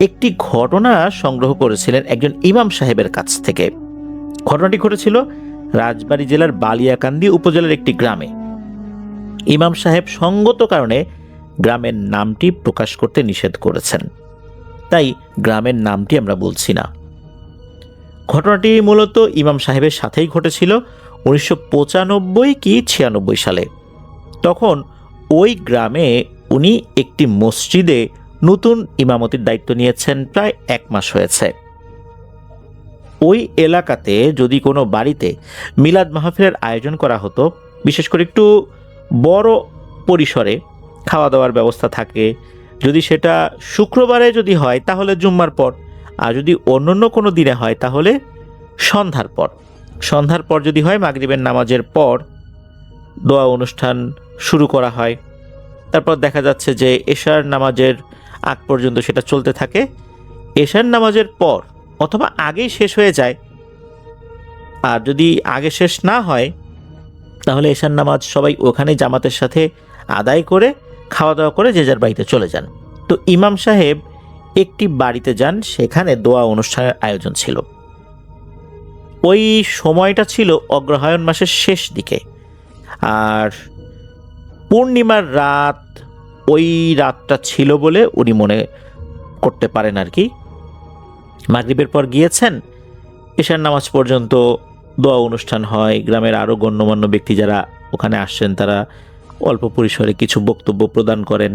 একটি ঘটনা সংগ্রহ করেছিলেন একজন ইমাম সাহেবের কাছ থেকে। ঘটনাটি ঘটেছিল রাজবাড়ী জেলার বালিয়াকান্দি উপজেলার একটি গ্রামে। ইমাম সাহেব সঙ্গত কারণে গ্রামের নামটি প্রকাশ করতে নিষেধ করেছেন, তাই গ্রামের নামটি আমরা বলছি না। ঘটনাটি মূলত ইমাম সাহেবের সাথেই ঘটেছিল 1995 কি 96 সালে। তখন ওই গ্রামে উনি একটি মসজিদে নতুন ইমামতির দায়িত্ব নিয়েছেন, প্রায় 1 মাস হয়েছে। ওই এলাকাতে যদি কোনো বাড়িতে মিলাদ মাহফিলের আয়োজন করা হতো, বিশেষ করে একটু বড় পরিসরে খাওয়া দাওয়ার ব্যবস্থা থাকে, যদি সেটা শুক্রবারে যদি হয় তাহলে জুম্মার পর, আর যদি অন্য কোনো দিনে হয় তাহলে সন্ধ্যার পর যদি হয় মাগরিবের নামাজের পর দোয়া অনুষ্ঠান শুরু করা হয়। তারপর দেখা যাচ্ছে যে এশার নামাজের আগ পর্যন্ত সেটা চলতে থাকে। এশার নামাজের পর অথবা আগেই শেষ হয়ে যায়, আর যদি আগে শেষ না হয় তাহলে এশার নামাজ সবাই ওখানে জামাতের সাথে আদায় করে খাওয়া দাওয়া করে যে যার বাড়িতে চলে যান। তো ইমাম সাহেব একটি বাড়িতে যান, সেখানে দোয়া অনুষ্ঠানের আয়োজন ছিল। ওই সময়টা ছিল অগ্রহায়ণ মাসের শেষ দিকে, আর পূর্ণিমার রাত, ওই রাতটা ছিল বলে উনি মনে করতে পারেন আর কি। মাগরিবের পর গিয়েছেন, এশার নামাজ পর্যন্ত দোয়া অনুষ্ঠান হয়। গ্রামের আরও গণ্যমান্য ব্যক্তি যারা ওখানে আসছেন তারা অল্প পরিসরে কিছু বক্তব্য প্রদান করেন।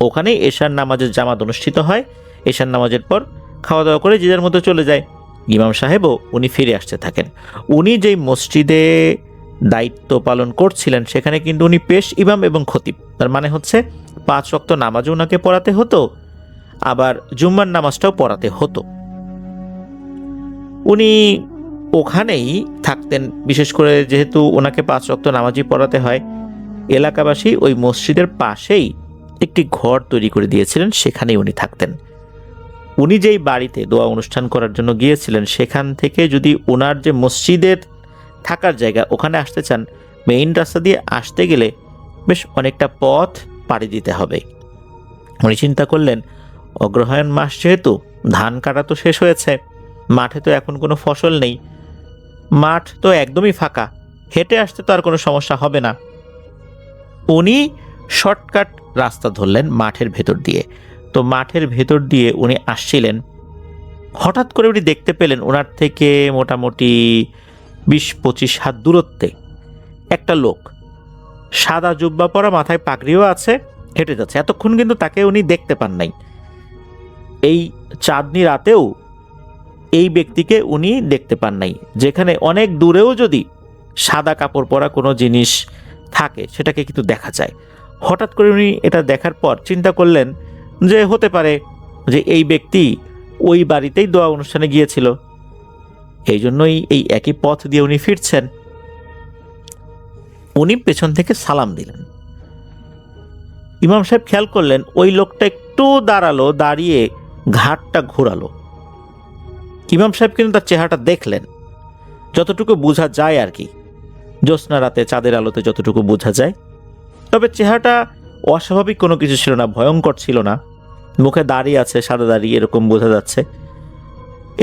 ওখানেই এশার নামাজের জামাত অনুষ্ঠিত হয়। এশার নামাজের পর খাওয়া দাওয়া করে যে যার মতো চলে যায়। ইমাম সাহেবও উনি ফিরে আসতে থাকেন। উনি যেই মসজিদে দায়িত্ব পালন করছিলেন সেখানে কিন্তু উনি পেশ ইমাম এবং খতিব, তার মানে হচ্ছে 5 ওয়াক্ত নামাজও ওনাকে পড়াতে হতো, আবার জুম্মার নামাজটাও পড়াতে হতো। উনি ওখানেই থাকতেন, বিশেষ করে যেহেতু ওনাকে 5 ওয়াক্ত নামাজই পড়াতে হয়। এলাকাবাসী ওই মসজিদের পাশেই একটি ঘর তৈরি করে দিয়েছিলেন, সেখানেই উনি থাকতেন। উনি যেই বাড়িতে দোয়া অনুষ্ঠান করার জন্য গিয়েছিলেন সেখান থেকে যদি ওনার যে মসজিদের থাকার জায়গা ওখানে আসতে চান, মেইন রাস্তা দিয়ে আসতে গেলে বেশ অনেকটা পথ পাড়ি দিতে হবে। উনি চিন্তা করলেন, অগ্রহায়ণ মাস যেহেতু, ধান কাটা তো শেষ হয়েছে, মাঠে তো এখন কোনো ফসল নেই, মাঠ তো একদমই ফাঁকা, হেঁটে আসতে তো আর কোনো সমস্যা হবে না। উনি শর্টকাট রাস্তা ধরলেন মাঠের ভেতর দিয়ে। তো মাঠের ভেতর দিয়ে উনি আসছিলেন, হঠাৎ করে উনি দেখতে পেলেন ওনার থেকে মোটামুটি 20-25 হাত দূরত্বে একটা লোক, সাদা জুব্বা পরা, মাথায় পাগড়িও আছে, হেঁটে যাচ্ছে। এতক্ষণ কিন্তু তাকে উনি দেখতে পান নাই। এই চাঁদনি রাতেও এই ব্যক্তিকে উনি দেখতে পান নাই। যেখানে অনেক দূরেও যদি সাদা কাপড় পরা কোনো জিনিস থাকে সেটাকে কিন্তু দেখা যায়। হঠাৎ করে উনি এটা দেখার পর চিন্তা করলেন যে হতে পারে যে এই ব্যক্তি ওই বাড়িতেই দোয়া অনুষ্ঠানে গিয়েছিল, এই জন্যই এই একই পথ দিয়ে উনি ফিরছেন। উনি পেছন থেকে সালাম দিলেন। ইমাম সাহেব খেয়াল করলেন ওই লোকটা একটু দাঁড়ালো, দাঁড়িয়ে ঘাটটা ঘোরালো। ইমাম সাহেব কিন্তু তার চেহারাটা দেখলেন, যতটুকু বোঝা যায় আর কি, জ্যোৎস্না রাতে চাঁদের আলোতে যতটুকু বোঝা যায়। তবে চেহারাটা অস্বাভাবিক কোনো কিছু ছিল না, ভয়ঙ্কর ছিল না। মুখে দাড়ি আছে, সাদা দাড়ি, এরকম বোঝা যাচ্ছে।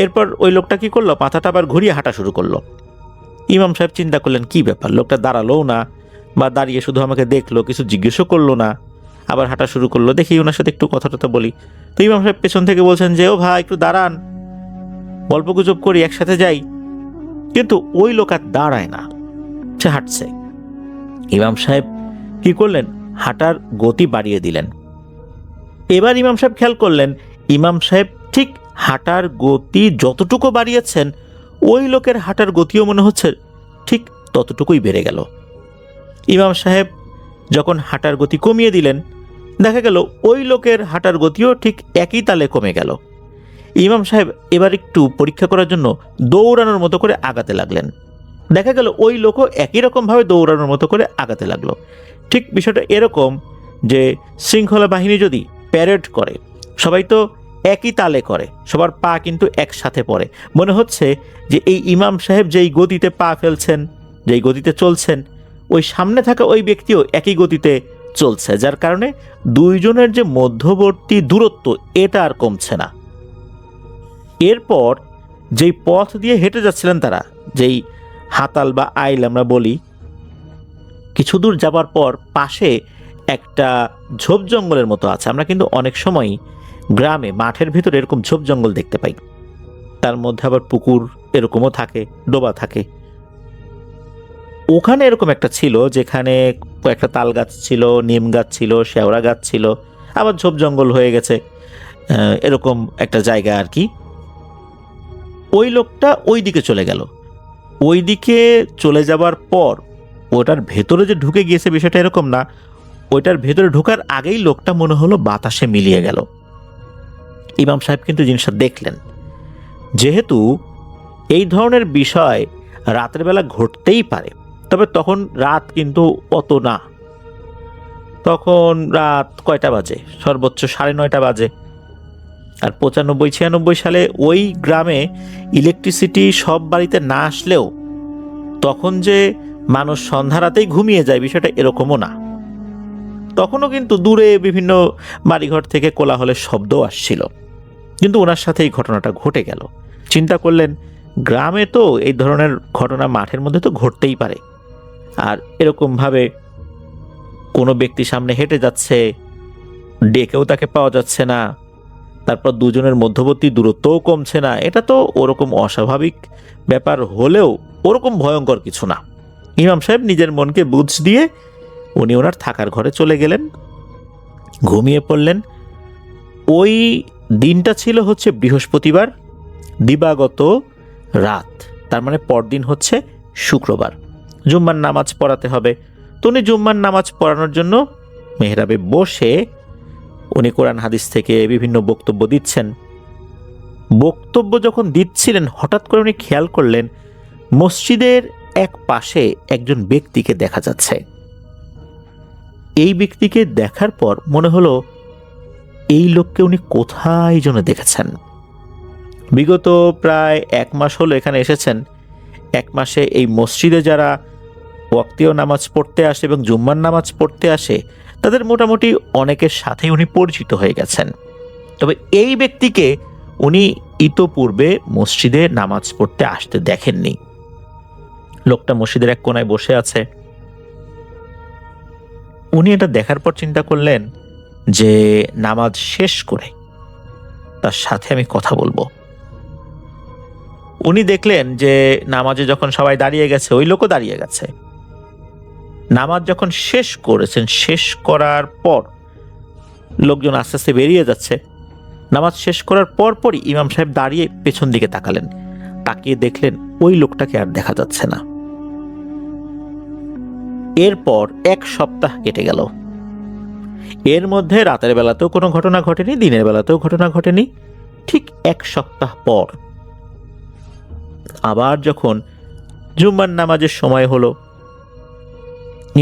এরপর ওই লোকটা কি করলো, মাথাটা আবার ঘুরিয়ে হাঁটা শুরু করলো। ইমাম সাহেব চিন্তা করলেন কি ব্যাপার, লোকটা দাঁড়ালোও না, বা দাঁড়িয়ে শুধু আমাকে দেখলো, কিছু জিজ্ঞেসও করলো না, আবার হাঁটা শুরু করলো। দেখি ওনার সাথে একটু কথা টথা বলি। তো ইমাম সাহেব পেছন থেকে বলছেন যে ও ভাই একটু দাঁড়ান, গল্প গুজব করি, একসাথে যাই। কিন্তু ওই লোক আর দাঁড়ায় না, সে হাঁটছে। ইমাম সাহেব কি করলেন, হাঁটার গতি বাড়িয়ে দিলেন। এবার ইমাম সাহেব খেয়াল করলেন, ইমাম সাহেব ঠিক হাঁটার গতি যতটুকু বাড়িয়েছেন, ওই লোকের হাঁটার গতিও মনে হচ্ছে ঠিক ততটুকুই বেড়ে গেল। ইমাম সাহেব যখন হাঁটার গতি কমিয়ে দিলেন, দেখা গেল ওই লোকের হাঁটার গতিও ঠিক একই তালে কমে গেল। ইমাম সাহেব এবার একটু পরীক্ষা করার জন্য দৌড়ানোর মতো করে আগাতে লাগলেন। দেখা গেল ওই লোকও একই রকমভাবে দৌড়ানোর মতো করে আগাতে লাগলো। ঠিক বিষয়টা এরকম যে শৃঙ্খলা বাহিনী যদি প্যারেড করে, সবাই তো একই তালে করে, সবার পা কিন্তু একসাথে পড়ে। মনে হচ্ছে যে এই ইমাম সাহেব যেই গতিতে পা ফেলছেন, যেই গতিতে চলছেন, ওই সামনে থাকা ওই ব্যক্তিও একই গতিতে চলছে, যার কারণে দুইজনের যে মধ্যবর্তী দূরত্ব এটা আর কমছে না। এরপর যেই পথ দিয়ে হেঁটে যাচ্ছিলেন তারা, যেই হাতাল বা আইল আমরা বলি, কিছু দূর যাবার পর পাশে একটা ঝোপ জঙ্গলের মতো আছে। আমরা কিন্তু অনেক সময় গ্রামে মাঠের ভিতরে এরকম ঝোপ জঙ্গল দেখতে পাই, তার মধ্যে আবার পুকুর এরকমও থাকে, ডোবা থাকে। ওখানে এরকম একটা ছিল যেখানে কয়েকটা তাল গাছ ছিল, নিম গাছ ছিল, শেওড়া গাছ ছিল, আবার ঝোপ জঙ্গল হয়ে গেছে, এরকম একটা জায়গা আর কি। ওই লোকটা ওই দিকে চলে গেল। ওই দিকে চলে যাবার পর ওটার ভেতরে যে ঢুকে গিয়েছে বিষয়টা এরকম না, ওইটার ভেতরে ঢোকার আগেই লোকটা মনে হলো বাতাসে মিলিয়ে গেল। ইমাম সাহেব কিন্তু জিনিসটা দেখলেন। যেহেতু এই ধরনের বিষয় রাতের বেলা ঘটতেই পারে, তবে তখন রাত কিন্তু অত না, তখন রাত কয়টা বাজে, সর্বোচ্চ 9:30 বাজে। আর 95-96 সালে ওই গ্রামে ইলেকট্রিসিটি সব বাড়িতে না আসলেও তখন যে মানুষ সন্ধ্যা রাতেই ঘুমিয়ে যায় বিষয়টা এরকমও না। তখনও কিন্তু দূরে বিভিন্ন বাড়িঘর থেকে কোলাহলের শব্দ আসছিল, কিন্তু ওনার সাথে এই ঘটনাটা ঘটে গেল। চিন্তা করলেন, গ্রামে তো এই ধরনের ঘটনা মাঠের মধ্যে তো ঘটতেই পারে, আর এরকমভাবে কোনো ব্যক্তি সামনে হেঁটে যাচ্ছে, ডেকেও তাকে পাওয়া যাচ্ছে না, তারপর দুজনের মধ্যবর্তী দূরত্বও কমছে না, এটা তো ওরকম অস্বাভাবিক ব্যাপার হলেও ওরকম ভয়ঙ্কর কিছু না। ইমাম সাহেব নিজের মনকে বুঝ দিয়ে উনি ওনার থাকার ঘরে চলে গেলেন, ঘুমিয়ে পড়লেন। ওই দিনটা ছিল হচ্ছে বৃহস্পতিবার, দিবাগত রাত, তার মানে পরদিন হচ্ছে শুক্রবার, জুম্মার নামাজ পড়াতে হবে। তো উনি জুম্মার নামাজ পড়ানোর জন্য মেহরাবে বসে উনি কোরআন হাদিস থেকে বিভিন্ন বক্তব্য দিচ্ছেন। বক্তব্য যখন দিচ্ছিলেন হঠাৎ করে উনি খেয়াল করলেন মসজিদের এক পাশে একজন ব্যক্তিকে দেখা যাচ্ছে। এই ব্যক্তিকে দেখার পর মনে হলো এই লোককে উনি কোথায় যেন দেখেছেন। বিগত প্রায় 1 মাস হলো এখানে এসেছেন। 1 মাসে এই মসজিদে যারা ওয়াক্তীয় নামাজ পড়তে আসে এবং জুম্মার নামাজ পড়তে আসে তাদের মোটামুটি অনেকের সাথেই উনি পরিচিত হয়ে গেছেন। তবে এই ব্যক্তিকে উনি ইতোপূর্বে মসজিদে নামাজ পড়তে আসতে দেখেননি। লোকটা মসজিদের এক কোনায় বসে আছে। উনি এটা দেখার পর চিন্তা করলেন যে নামাজ শেষ করে তার সাথে আমি কথা বলবো। উনি দেখলেন যে নামাজে যখন সবাই দাঁড়িয়ে গেছে ওই লোকও দাঁড়িয়ে গেছে। নামাজ যখন শেষ করেছেন, শেষ করার পর লোকজন আস্তে আস্তে বেরিয়ে যাচ্ছে। নামাজ শেষ করার পরপরই ইমাম সাহেব দাঁড়িয়ে পেছন দিকে তাকালেন, তাকিয়ে দেখলেন ওই লোকটাকে আর দেখা যাচ্ছে না। এরপর 1 সপ্তাহ কেটে গেল। এর মধ্যে রাতের বেলাতেও কোনো ঘটনা ঘটেনি, দিনের বেলাতেও ঘটনা ঘটেনি। ঠিক 1 সপ্তাহ পর আবার যখন জুম্মার নামাজের সময় হলো,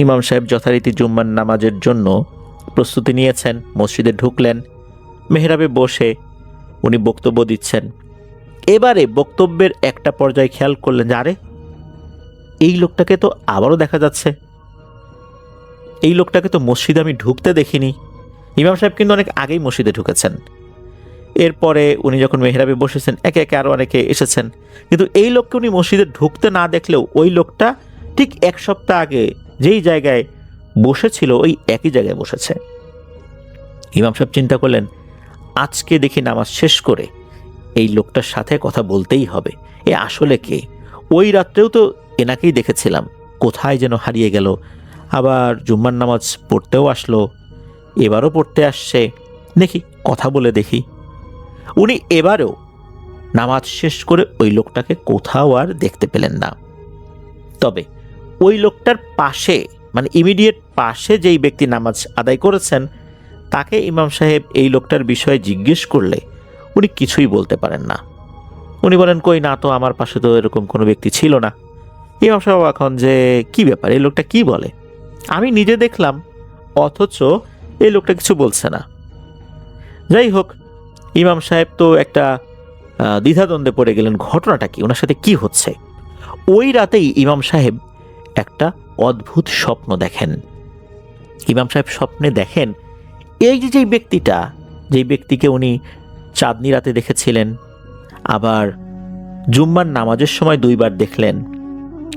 ইমাম সাহেব যথারীতি জুম্মার নামাজের জন্য প্রস্তুতি নিয়েছেন, মসজিদে ঢুকলেন। মেহরাবে বসে উনি বক্তব্য দিচ্ছেন। এবারে বক্তব্যের একটা পর্যায়ে খেয়াল করলেন যে আরে এই লোকটাকে তো আবারও দেখা যাচ্ছে, এই লোকটাকে তো মসজিদে আমি ঢুকতে দেখিনি। ইমাম সাহেব কিন্তু অনেক আগেই মসজিদে ঢুকেছেন। এরপরে উনি যখন মেহরাবে বসেছেন একে একে আরও অনেকে এসেছেন, কিন্তু এই লোককে উনি মসজিদে ঢুকতে না দেখলেও ওই লোকটা ঠিক 1 সপ্তাহ আগে যেই জায়গায় বসেছিল ওই একই জায়গায় বসেছে। ইমাম সাহেব চিন্তা করলেন আজকে দেখি নামাজ শেষ করে এই লোকটার সাথে কথা বলতেই হবে। এ আসলে কে? ওই রাত্রেও তো এনাকেই দেখেছিলাম, কোথায় যেন হারিয়ে গেল। আবার জুম্মার নামাজ পড়তেও আসলো, এবারও পড়তে আসছে, দেখি কথা বলে দেখি। উনি এবারেও নামাজ শেষ করে ওই লোকটাকে কোথাও আর দেখতে পেলেন না। তবে ওই লোকটার পাশে, মানে ইমিডিয়েট পাশে যেই ব্যক্তি নামাজ আদায় করেছেন তাকে ইমাম সাহেব এই লোকটার বিষয়ে জিজ্ঞেস করলে উনি কিছুই বলতে পারেন না। উনি বলেন কই না তো, আমার পাশে তো এরকম কোনো ব্যক্তি ছিল না। ইমাম সাহেব এখন যে কি ব্যাপার, এই লোকটা কি বলে, আমি নিজে দেখলাম অথচ এই লোকটা কিছু বলছে না। যাই হোক, ইমাম সাহেব তো একটা দ্বিধাদ্বন্দ্বে পড়ে গেলেন, ঘটনাটা কি, ওনার সাথে কি হচ্ছে। ওই রাতেই ইমাম সাহেব একটা অদ্ভুত স্বপ্ন দেখেন। ইমাম সাহেব স্বপ্নে দেখেন এই যে যেই ব্যক্তিটা, যেই ব্যক্তিকে উনি চাঁদনি রাতে দেখেছিলেন, আবার জুম্মার নামাজের সময় 2 বার দেখলেন,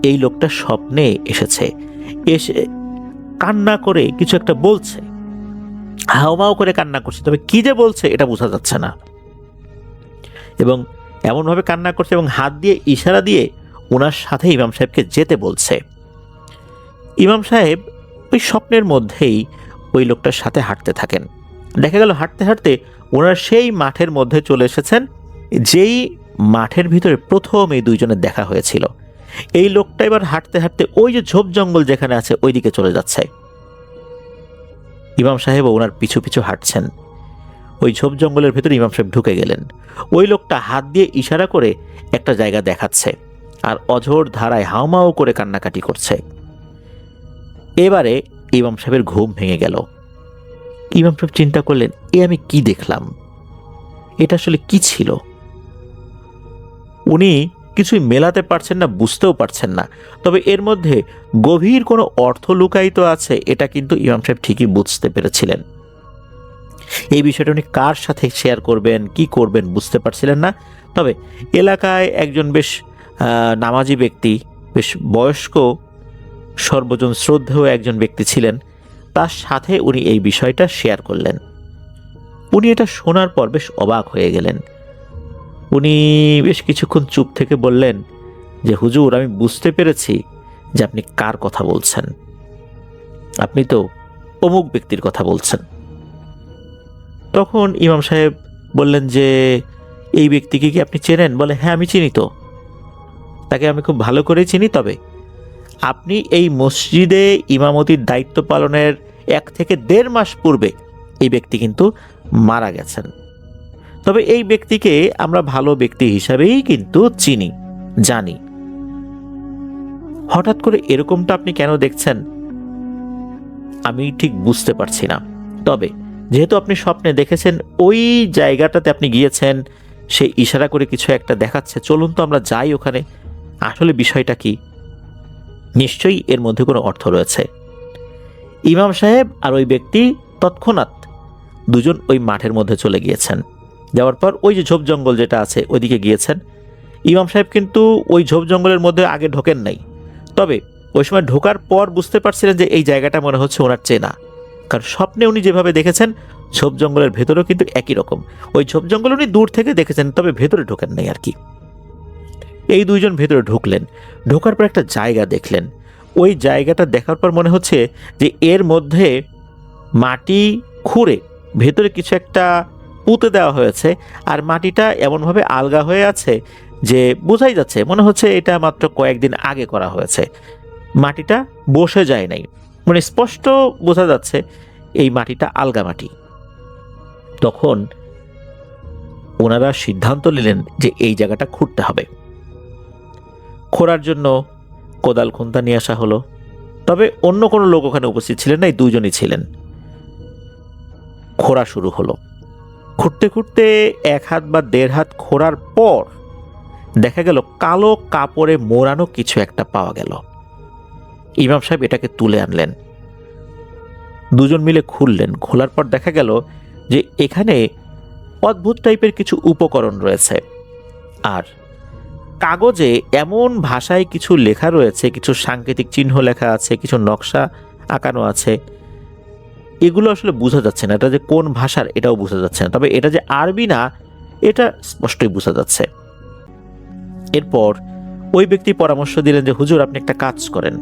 এই লোকটা স্বপ্নে এসেছে, এসে কান্না করে কিছু একটা বলছে, হাউমাউ করে কান্না করছে, তবে কি যে বলছে এটা বোঝা যাচ্ছে না, এবং এমনভাবে কান্না করছে এবং হাত দিয়ে ইশারা দিয়ে ওনার সাথে ইমাম সাহেবকে যেতে বলছে। ইমাম সাহেব ওই স্বপ্নের মধ্যেই ওই লোকটার সাথে হাঁটতে থাকেন। দেখা গেল হাঁটতে হাঁটতে ওনার সেই মাঠের মধ্যে চলে এসেছেন, যেই মাঠের ভিতরে প্রথম এই দুইজনের দেখা হয়েছিল। এই লোকটা এবার হাঁটতে হাঁটতে ওই যে ঝোপ জঙ্গল যেখানে আছে ওই দিকে চলে যাচ্ছে। ইমাম সাহেব ওনার পিছু পিছু হাঁটছেন। ওই ঝোপ জঙ্গলের ভেতরে ইমাম সাহেব ঢুকে গেলেন। ওই লোকটা হাত দিয়ে ইশারা করে একটা জায়গা দেখাচ্ছে আর অঝোর ধারায় হাউমাউ করে কান্নাকাটি করছে। এবারে ইমাম সাহেবের ঘুম ভেঙে গেল। ইমাম সাহেব চিন্তা করলেন, আমি কি দেখলাম, এটা আসলে কি ছিল? উনি কিছুই মেলাতে পারছেন না, বুঝতেও পারছেন না, তবে এর মধ্যে গভীর কোনো অর্থ লুকায়িত আছে এটা কিন্তু ইমাম সাহেব ঠিকই বুঝতে পেরেছিলেন। এই বিষয়টা উনি কার সাথে শেয়ার করবেন, কি করবেন বুঝতে পারছিলেন না। তবে এলাকায় একজন বেশ নামাজি ব্যক্তি, বেশ বয়স্ক, সর্বজন শ্রদ্ধেয় একজন ব্যক্তি ছিলেন, তার সাথে উনি এই বিষয়টা শেয়ার করলেন। উনি এটা শোনার পর বেশ অবাক হয়ে গেলেন। উনি বেশ কিছুক্ষণ চুপ থেকে বললেন যে, হুজুর, আমি বুঝতে পেরেছি যে আপনি কার কথা বলছেন। আপনি তো অমুক ব্যক্তির কথা বলছেন। তখন ইমাম সাহেব বললেন যে, এই ব্যক্তিকে কি আপনি চেনেন? বলে, হ্যাঁ, আমি চিনি তো, তাকে আমি খুব ভালো করেই চিনি। তবে আপনি এই মসজিদে ইমামতির দায়িত্ব পালনের 1 থেকে 1.5 মাস পূর্বে এই ব্যক্তি কিন্তু মারা গেছেন। তবে এই ব্যক্তিকে আমরা ভালো ব্যক্তি হিসাবেই কিন্তু চিনি, জানি। হঠাৎ করে এরকমটা আপনি কেন দেখছেন আমি ঠিক বুঝতে পারছি না। তবে যেহেতু আপনি স্বপ্নে দেখেছেন ওই জায়গাটাতে আপনি গিয়েছেন, সে ইশারা করে কিছু একটা দেখাচ্ছে, চলুন তো আমরা যাই ওখানে, আসলে বিষয়টা কি? নিশ্চয়ই এর মধ্যে কোনো অর্থ রয়েছে। ইমাম সাহেব আর ওই ব্যক্তি তৎক্ষণাৎ দুজন ওই মাঠের মধ্যে চলে গিয়েছেন। যাওয়ার পর ওই যে ঝোপ জঙ্গল যেটা আছে ওইদিকে গিয়েছেন। ইমাম সাহেব কিন্তু ওই ঝোপ জঙ্গলের মধ্যে আগে ঢোকেন নাই, তবে ওই সময় ঢোকার পর বুঝতে পারছিলেন যে এই জায়গাটা মনে হচ্ছে ওনার চেনা, কারণ স্বপ্নে উনি যেভাবে দেখেছেন ঝোপ জঙ্গলের ভেতরেও কিন্তু একই রকম। ওই ঝোপ জঙ্গল উনি দূর থেকে দেখেছেন, তবে ভেতরে ঢোকেন নাই আর কি। এই দুইজন ভেতরে ঢুকলেন, ঢোকার পর একটা জায়গা দেখলেন। ওই জায়গাটা দেখার পর মনে হচ্ছে যে এর মধ্যে মাটি খুঁড়ে ভেতরে কিছু একটা পুঁতে দেওয়া হয়েছে, আর মাটিটা এমনভাবে আলগা হয়ে আছে যে বোঝাই যাচ্ছে মনে হচ্ছে এটা মাত্র কয়েকদিন আগে করা হয়েছে। মাটিটা বসে যায় নাই, মানে স্পষ্ট বোঝা যাচ্ছে এই মাটিটা আলগা মাটি। তখন ওনারা সিদ্ধান্ত নিলেন যে এই জায়গাটা খুঁড়তে হবে। খোঁড়ার জন্য কোদাল খুন্তা নিয়ে আসা হলো। তবে অন্য কোনো লোক ওখানে উপস্থিত ছিলেন না, এই দুজনই ছিলেন। খোঁড়া শুরু হলো। খুঁড়তে খুঁড়তে 1 হাত বা 1.5 হাত খোঁড়ার পর দেখা গেল কালো কাপড়ে মোড়ানো কিছু একটা পাওয়া গেল। ইমাম সাহেব এটাকে তুলে আনলেন, দুজন মিলে খুললেন। খোলার পর দেখা গেল যে এখানে অদ্ভুত টাইপের কিছু উপকরণ রয়েছে, আর কাগজে এমন ভাষায় কিছু লেখা রয়েছে, কিছু সাংকেতিক চিহ্ন লেখা আছে, কিছু নকশা আঁকানো আছে। এগুলো আসলে বোঝা যাচ্ছে না এটা যে কোন ভাষার, এটাও বোঝা যাচ্ছে না, তবে এটা যে আরবি না এটা স্পষ্টই বোঝা যাচ্ছে। এরপর ওই ব্যক্তি পরামর্শ দিলেন যে, হুজুর, আপনি একটা কাজ করেন,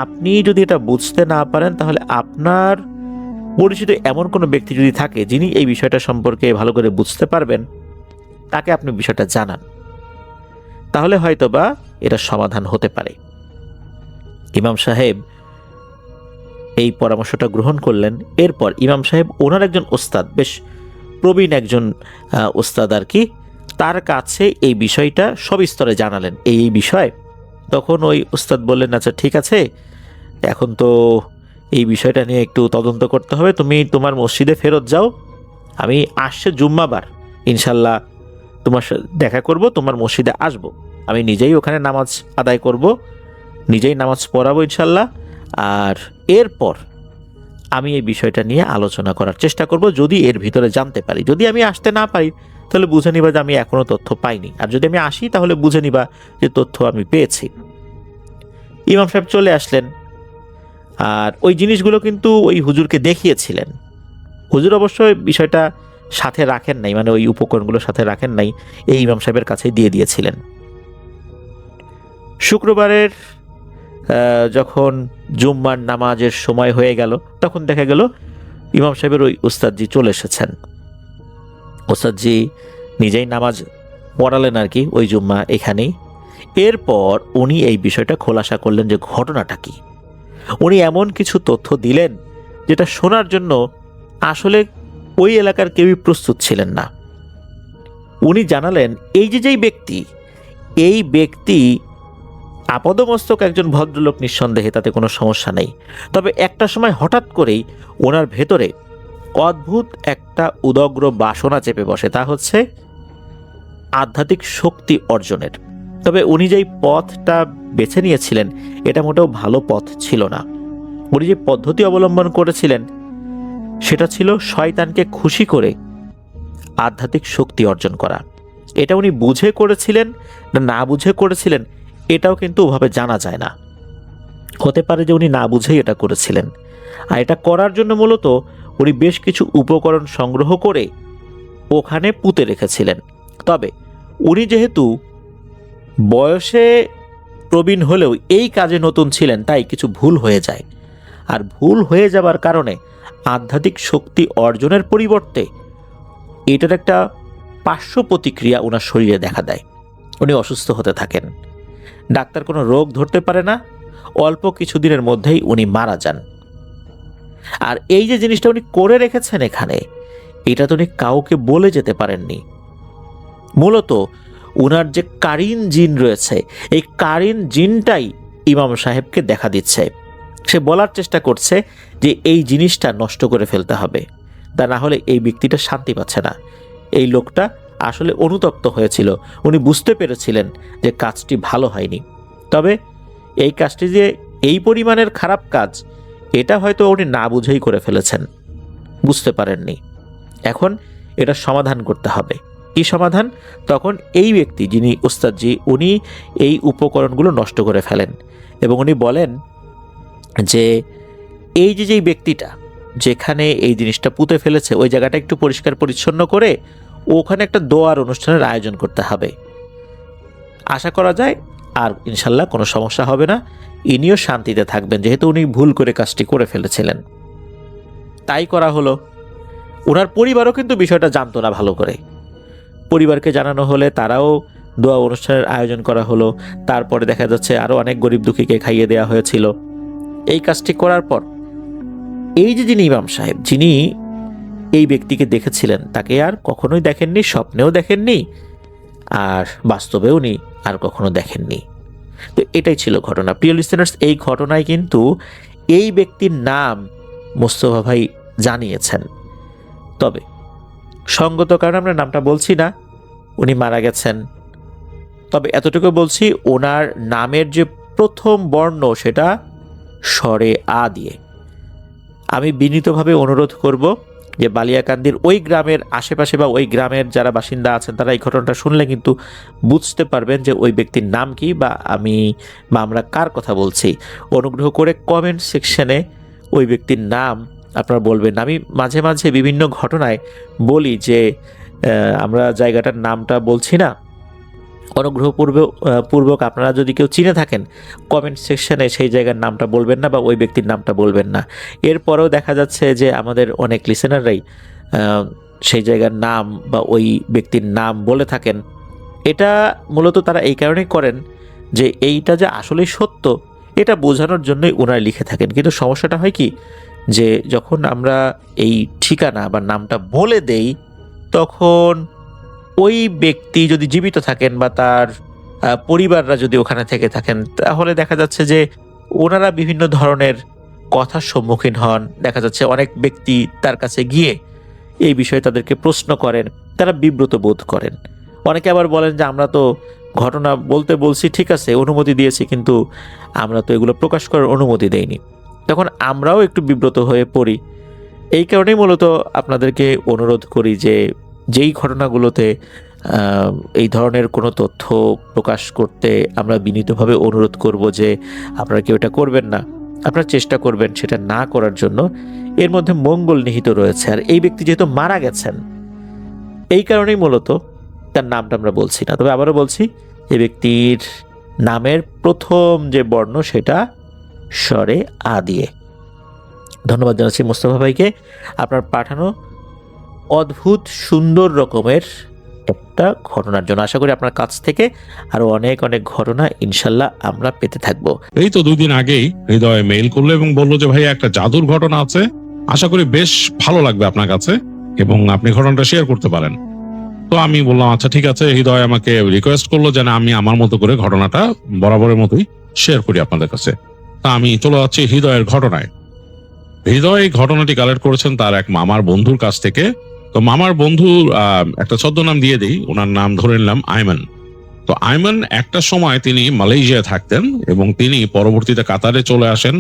আপনি যদি এটা বুঝতে না পারেন তাহলে আপনার পরিচিত এমন কোনো ব্যক্তি যদি থাকে যিনি এই বিষয়টা সম্পর্কে ভালো করে বুঝতে পারবেন, তাকে আপনি বিষয়টা জানান, তাহলে হয়তোবা এটা সমাধান হতে পারে। ইমাম সাহেব এই পরামর্শটা গ্রহণ করলেন। এরপর ইমাম সাহেব ওনার একজন ওস্তাদ, বেশ প্রবীণ একজন ওস্তাদ আর কি, তার কাছে এই বিষয়টা সবিস্তরে জানালেন এই বিষয়। তখন ওই ওস্তাদ বললেন, আচ্ছা ঠিক আছে, এখন তো এই বিষয়টা নিয়ে একটু তদন্ত করতে হবে, তুমি তোমার মসজিদে ফেরত যাও, আমি আসছে জুম্মাবার ইনশাল্লাহ তোমার সাথে দেখা করব, তোমার মসজিদে আসব, আমি নিজেই ওখানে নামাজ আদায় করব, নিজেই নামাজ পড়াবো ইনশাল্লাহ। আর এরপর আমি এই বিষয়টা নিয়ে আলোচনা করার চেষ্টা করব, যদি এর ভিতরে জানতে পারি। যদি আমি আসতে না পারি তাহলে বুঝে নিবা যে আমি এখনো তথ্য পাইনি, আর যদি আমি আসি তাহলে বুঝে নিবা যে তথ্য আমি পেয়েছি। ইমাম সাহেব চলে আসলেন, আর ওই জিনিসগুলো কিন্তু ওই হুজুরকে দেখিয়েছিলেন। হুজুর অবশ্যই বিষয়টা সাথে রাখেন নাই, মানে ওই উপকরণগুলো সাথে রাখেন নাই, এই ইমাম সাহেবের কাছেই দিয়ে দিয়েছিলেন। শুক্রবারের যখন জুম্মার নামাজের সময় হয়ে গেল, তখন দেখা গেল ইমাম সাহেবের ওই উস্তাদজি চলে এসেছেন। উস্তাদজি নিজেই নামাজ পড়ালেন আর কি ওই জুম্মা এখানেই। এরপর উনি এই বিষয়টা খোলাসা করলেন যে ঘটনাটা কি। উনি এমন কিছু তথ্য দিলেন যেটা শোনার জন্য আসলে ওই এলাকার কেউই প্রস্তুত ছিলেন না। উনি জানালেন এই যেই ব্যক্তি, এই ব্যক্তি আপদমস্তক একজন ভদ্রলোক নিঃসন্দেহে, তাতে কোনো সমস্যা নেই। তবে একটা সময় হঠাৎ করেই ওনার ভেতরে অদ্ভুত একটা উদগ্র বাসনা চেপে বসে, তা হচ্ছে আধ্যাত্মিক শক্তি অর্জনের। তবে উনি যেই পথটা বেছে নিয়েছিলেন এটা মোটেও ভালো পথ ছিল না। উনি যে পদ্ধতি অবলম্বন করেছিলেন সেটা ছিল শয়তানকে খুশি করে আধ্যাত্মিক শক্তি অর্জন করা। এটা উনি বুঝে করেছিলেন না বুঝে করেছিলেন এটাও কিন্তু ওভাবে জানা যায় না। হতে পারে যে উনি না বুঝেই এটা করেছিলেন, আর এটা করার জন্য মূলত উনি বেশ কিছু উপকরণ সংগ্রহ করে ওখানে পুঁতে রেখেছিলেন। তবে উনি যেহেতু বয়সে প্রবীণ হলেও এই কাজে নতুন ছিলেন, তাই কিছু ভুল হয়ে যায়। আর ভুল হয়ে যাবার কারণে আধ্যাত্মিক শক্তি অর্জনের পরিবর্তে এটার একটা পার্শ্ব প্রতিক্রিয়া ওনার শরীরে দেখা দেয়। উনি অসুস্থ হতে থাকেন, ডাক্তার কোনো রোগ ধরতে পারে না, অল্প কিছুদিনের মধ্যেই উনি মারা যান। আর এই যে জিনিসটা উনি করে রেখেছেন এখানে, এটা তো উনি কাউকে বলে যেতে পারেননি। মূলত উনার যে কারিন জিন রয়েছে, এই কারিন জিনটাই ইমাম সাহেবকে দেখা দিচ্ছে। সে বলার চেষ্টা করছে যে এই জিনিসটা নষ্ট করে ফেলতে হবে, তা না হলে এই ব্যক্তিটা শান্তি পাচ্ছে না। এই লোকটা আসলে অনুতপ্ত হয়েছিল, উনি বুঝতে পেরেছিলেন যে কাজটি ভালো হয়নি। তবে এই কাজটি যে এই পরিমাণের খারাপ কাজ, এটা হয়তো উনি না বুঝেই করে ফেলেছেন, বুঝতে পারেননি। এখন এটা সমাধান করতে হবে। কি সমাধান? তখন এই ব্যক্তি যিনি উস্তাদজি, উনি এই উপকরণগুলো নষ্ট করে ফেলেন এবং উনি বলেন যে এই যেই ব্যক্তিটা যেখানে এই জিনিসটা পুঁতে ফেলেছে ওই জায়গাটা একটু পরিষ্কার পরিচ্ছন্ন করে ওখানে একটা দোয়ার অনুষ্ঠানের আয়োজন করতে হবে। আশা করা যায় আর ইনশাল্লাহ কোনো সমস্যা হবে না, ইনিও শান্তিতে থাকবেন, যেহেতু উনি ভুল করে কাজটি করে ফেলেছিলেন। তাই করা হলো। ওনার পরিবারও কিন্তু বিষয়টা জানতো না ভালো করে। পরিবারকে জানানো হলে তারাও দোয়া অনুষ্ঠানের আয়োজন করা হলো। তারপরে দেখা যাচ্ছে আরও অনেক গরিব দুঃখীকে খাইয়ে দেওয়া হয়েছিল। এই কাজটি করার পর এই যে যিনি ইমাম সাহেব, যিনি এই ব্যক্তিকে দেখেছিলেন, তাকে আর কখনোই দেখেননি, স্বপ্নেও দেখেননি, আর বাস্তবেও উনি আর কখনো দেখেননি। তো এটাই ছিল ঘটনা। প্রিয় লিসেনার্স, এই ঘটনায় কিন্তু এই ব্যক্তির নাম মোস্তফা ভাই জানিয়েছেন। তবে সঙ্গত কারণে আমরা নামটা বলছি না, উনি মারা গেছেন। তবে এতটুকু বলছি, ওনার নামের যে প্রথম বর্ণ সেটা স্বরে আ দিয়ে। আমি বিনীতভাবে অনুরোধ করব যে বালিয়াকান্দির ওই গ্রামের আশেপাশে বা ওই গ্রামের যারা বাসিন্দা আছেন তারা এই ঘটনাটা শুনলে কিন্তু বুঝতে পারবেন যে ওই ব্যক্তির নাম কি বা আমরা কার কথা বলছি। অনুগ্রহ করে কমেন্ট সেকশনে ওই ব্যক্তির নাম আপনারা বলবেন। আমি মাঝে মাঝে বিভিন্ন ঘটনায় বলি যে আমরা জায়গাটার নামটা বলছি না, অনুগ্রহপূর্বক আপনারা যদি কেউ চিনে থাকেন কমেন্ট সেকশনে সেই জায়গার নামটা বলবেন না বা ওই ব্যক্তির নামটা বলবেন না। এরপরেও দেখা যাচ্ছে যে আমাদের অনেক লিসেনাররাই সেই জায়গার নাম বা ওই ব্যক্তির নাম বলে থাকেন। এটা মূলত তারা এই কারণেই করেন যে এইটা যে আসলেই সত্য এটা বোঝানোর জন্যই ওনারা লিখে থাকেন। কিন্তু সমস্যাটা হয় কি, যে যখন আমরা এই ঠিকানা বা নামটা বলে দেই তখন ওই ব্যক্তি যদি জীবিত থাকেন বা তার পরিবাররা যদি ওখানে থেকে থাকেন, তাহলে দেখা যাচ্ছে যে ওনারা বিভিন্ন ধরনের কথার সম্মুখীন হন। দেখা যাচ্ছে অনেক ব্যক্তি তার কাছে গিয়ে এই বিষয়ে তাদেরকে প্রশ্ন করেন, তারা বিব্রত বোধ করেন। অনেকে আবার বলেন যে আমরা তো ঘটনা বলতে বলছি, ঠিক আছে অনুমতি দিয়েছি, কিন্তু আমরা তো এগুলো প্রকাশ করার অনুমতি দেইনি। তখন আমরাও একটু বিব্রত হয়ে পড়ি। এই কারণেই মূলত আপনাদেরকে অনুরোধ করি যে যেই ঘটনাগুলোতে এই ধরনের কোনো তথ্য প্রকাশ করতে আমরা বিনীতভাবে অনুরোধ করব যে আপনারা কেউ এটা করবেন না, আপনারা চেষ্টা করবেন সেটা না করার জন্য। এর মধ্যে মঙ্গল নিহিত রয়েছে। আর এই ব্যক্তি যেহেতু মারা গেছেন, এই কারণেই মূলত তার নামটা আমরা বলছি না। তবে আবারও বলছি, এই ব্যক্তির নামের প্রথম যে বর্ণ সেটা স্বরে আ দিয়ে। ধন্যবাদ জানাচ্ছি মোস্তফা ভাইকে আপনার পাঠানো অদ্ভুত সুন্দর রকমের একটা ঘটনার জন্য। আশা করি আপনার কাছ থেকে আরো অনেক অনেক ঘটনা ইনশাল্লাহ আমরা পেতে থাকবো। এই তো 2 দিন আগেই হৃদয় মেইল করলো এবং বললো যে ভাই একটা জাদুর ঘটনা আছে, আশা করি বেশ ভালো লাগবে আপনার কাছে এবং আপনি ঘটনাটা শেয়ার করতে পারেন। তো আমি বললাম আচ্ছা ঠিক আছে। হৃদয় আমাকে রিকোয়েস্ট করলো যে না, আমি আমার মতো করে ঘটনাটা বরাবরের মতোই শেয়ার করি আপনাদের কাছে। তা আমি চলে যাচ্ছি হৃদয়ের ঘটনায়। হৃদয় এই ঘটনাটি কালেক্ট করেছেন তার এক মামার বন্ধুর কাছ থেকে। তো মামার বন্ধু একটা ছদ্মনাম দিয়ে দিই, ওনার নাম ধরে নিলাম আইমান। তো আইমান একটা সময় তিনি মালয়েশিয়ায় থাকতেন এবং তিনি পরবর্তীতে কাতারে চলে আসেন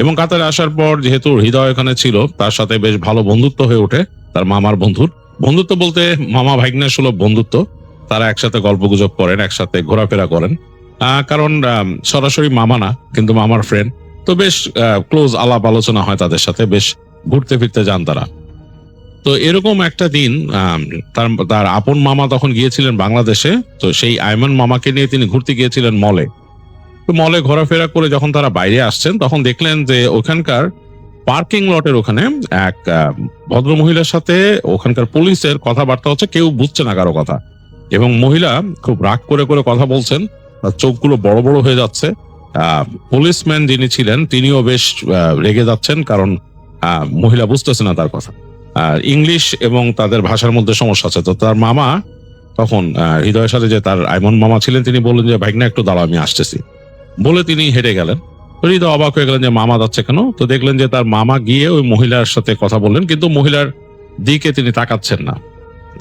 এবং কাতারে আসার পর যেহেতু হৃদয় ওখানে ছিল, তার সাথে বেশ ভালো বন্ধুত্ব হয়ে ওঠে তার মামার বন্ধুর। বন্ধুত্ব বলতে মামা ভাগ্নে সুলভ বন্ধুত্ব। তারা একসাথে গল্পগুজব করেন, একসাথে ঘোরাফেরা করেন, কারণ সরাসরি মামা না কিন্তু মামার ফ্রেন্ড। তো বেশ ক্লোজ আলাপ আলোচনা হয় তাদের সাথে, বেশ ঘুরতে ফিরতে যান তারা। তো এরকম একটা দিন তার আপন মামা তখন গিয়েছিলেন বাংলাদেশে। তো সেই আইমান মামাকে নিয়ে তিনি ঘুরতে গিয়েছিলেন মলে। তো মলে ঘোরাফেরা করে যখন তারা বাইরে আসছেন তখন দেখলেন যে ওখানকার পার্কিং লটের ওখানে এক ভদ্র মহিলার সাথে ওখানকার পুলিশের কথাবার্তা হচ্ছে, কেউ বুঝছে না কারো কথা। এবং মহিলা খুব রাগ করে করে কথা বলছেন, তার চোখগুলো বড় বড় হয়ে যাচ্ছে। পুলিশম্যান যিনি ছিলেন তিনিও বেশ রেগে যাচ্ছেন, কারণ মহিলা বুঝতেছে না তার কথা। ইংলিশ এবং তাদের ভাষার মধ্যে সমস্যা আছে। তো তার মামা তখন হৃদয়ের সাথে, যে তার আইমন মামা ছিলেন, তিনি বললেন যে ভাইগনা একটু দাঁড়াও, আমি আসতেছি বলে তিনি হেঁটে গেলেন। হৃদয় অবাক হয়ে গেলেন যে মামা যাচ্ছে কেন। তো দেখলেন যে তার মামা গিয়ে ওই মহিলার সাথে কথা বললেন, কিন্তু মহিলার দিকে তিনি তাকাচ্ছেন না।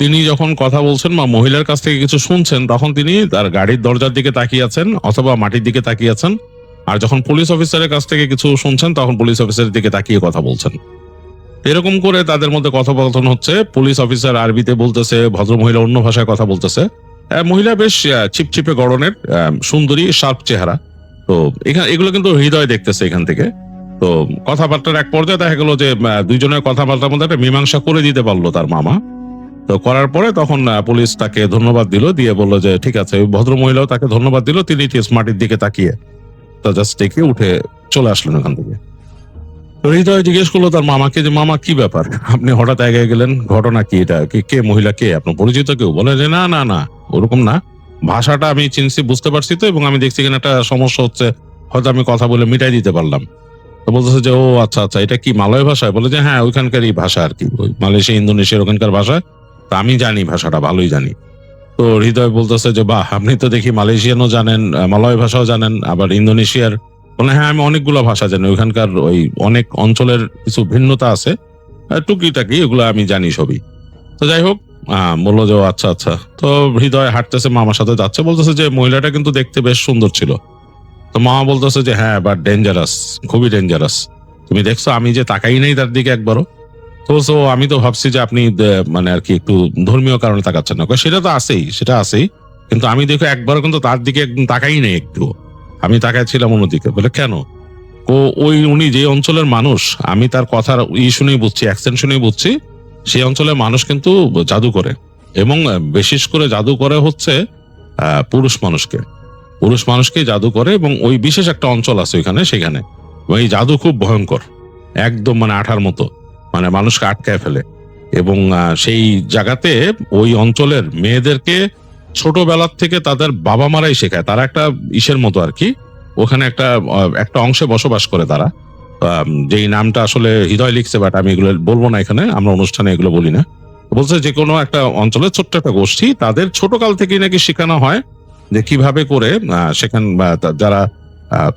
তিনি যখন কথা বলছেন বা মহিলার কাছ থেকে কিছু শুনছেন, তখন তিনি তার গাড়ির দরজার দিকে তাকিয়ে আছেন অথবা মাটির দিকে তাকিয়ে আছেন। আর যখন পুলিশ অফিসারের কাছ থেকে কিছু শুনছেন, তখন পুলিশ অফিসারের দিকে তাকিয়ে কথা বলছেন। এরকম করে তাদের মধ্যে কথোপকথন হচ্ছে। পুলিশ অফিসার আরবিতে বলতেছে, ভদ্র মহিলা অন্য ভাষায় কথা বলতেছে। মহিলা বেশ চিপচিপে গড়নের, সুন্দরী, শার্প চেহারা। তো এগুলো কিন্তু হৃদয় দেখতেছে এখান থেকে। তো কথাবার্তার এক পর্যায়ে দেখা গেল যে দুইজনের কথাবার্তার মধ্যে একটা মীমাংসা করে দিতে পারলো তার মামা। তো করার পরে তখন পুলিশ তাকে ধন্যবাদ দিল, দিয়ে বললো যে ঠিক আছে। ওই ভদ্র মহিলাও তাকে ধন্যবাদ দিল। তিনি মাটির দিকে তাকিয়ে তো জাস্ট দেখে উঠে চলে আসলেন ওখান থেকে। হৃদয় জিজ্ঞেস করলো তার মামাকে যে মামা কি ব্যাপার, আপনি হঠাৎ এগিয়ে গেলেন, ঘটনা কি? এটা কে মহিলা, কে আপনার পরিচিত কেউ? বলে যে না না না, ওরকম না, ভাষাটা আমি চিনছি, বুঝতে পারছি তো, এবং আমি দেখছি এখানে একটা সমস্যা হচ্ছে, হয়তো আমি কথা বলে মিটাই দিতে পারলাম। তো বলতেছে যে ও আচ্ছা আচ্ছা, এটা কি মালয় ভাষায়? বলে যে হ্যাঁ, ওইখানকারই ভাষা আর কি, ওই মালয়েশিয়া ইন্দোনেশিয়ার ওখানকার ভাষা। তা আমি জানি ভাষাটা, ভালোই জানি। তো হৃদয় বলতেছে যে বাহ, আপনি তো দেখি মালয়েশিয়ানও জানেন, মালয় ভাষাও জানেন, আবার ইন্দোনেশিয়ার। বলে হ্যাঁ, আমি অনেকগুলো ভাষা জানি, ওইখানকার ওই অনেক অঞ্চলের কিছু ভিন্নতা আছে, টুকিটাকি, এগুলো আমি জানি সবই। তো যাই হোক, বললো যে আচ্ছা আচ্ছা। তো হৃদয় হাঁটতেছে, মামার সাথে যাচ্ছে, বলতেছে যে মহিলাটা কিন্তু দেখতে বেশ সুন্দর ছিল। তো মামা বলতেছে যে হ্যাঁ, বাট ডেঞ্জারাস, খুবই ডেঞ্জারাস। তুমি দেখছো আমি যে তাকাই নাই তার দিকে একবারও? তো আমি তো ভাবছি যে আপনি মানে আর কি একটু ধর্মীয় কারণে তাকাচ্ছেন না। সেটা তো আছেই, সেটা আছেই, কিন্তু আমি দেখো একবারও কিন্তু তার দিকে একদম তাকাই নেই একটু, আমি তাকাইছিলাম অন্যদিকে। বলে কেন? উনি যে অঞ্চলের মানুষ, আমি তার কথার শুনেই বুঝছি, অ্যাকসেন্ট শুনেই বুঝছি, সেই অঞ্চলের মানুষ কিন্তু জাদু করে, এবং বিশেষ করে জাদু করে হচ্ছে পুরুষ মানুষকে জাদু করে, এবং ওই বিশেষ একটা অঞ্চল আছে ওইখানে, সেখানে ওই জাদু খুব ভয়ঙ্কর, একদম মানে আঠার মতো, মানে মানুষকে আটকায় ফেলে। এবং সেই জায়গাতে ওই অঞ্চলের মেয়েদেরকে ছোটবেলার থেকে তাদের বাবা মারাই শেখায়। তারা একটা ইসের মতো আর কি, ওখানে একটা অংশে বসবাস করে তারা, যেই নামটা আসলে হৃদয় লিখছে, বাট আমি এগুলো বলবো না এখানে, আমরা অনুষ্ঠানে এগুলো বলি না। বলছে যে কোনো একটা অঞ্চলের ছোট্ট একটা গোষ্ঠী, তাদের ছোটকাল থেকেই নাকি শেখানো হয় যে কিভাবে করে সেখানে যারা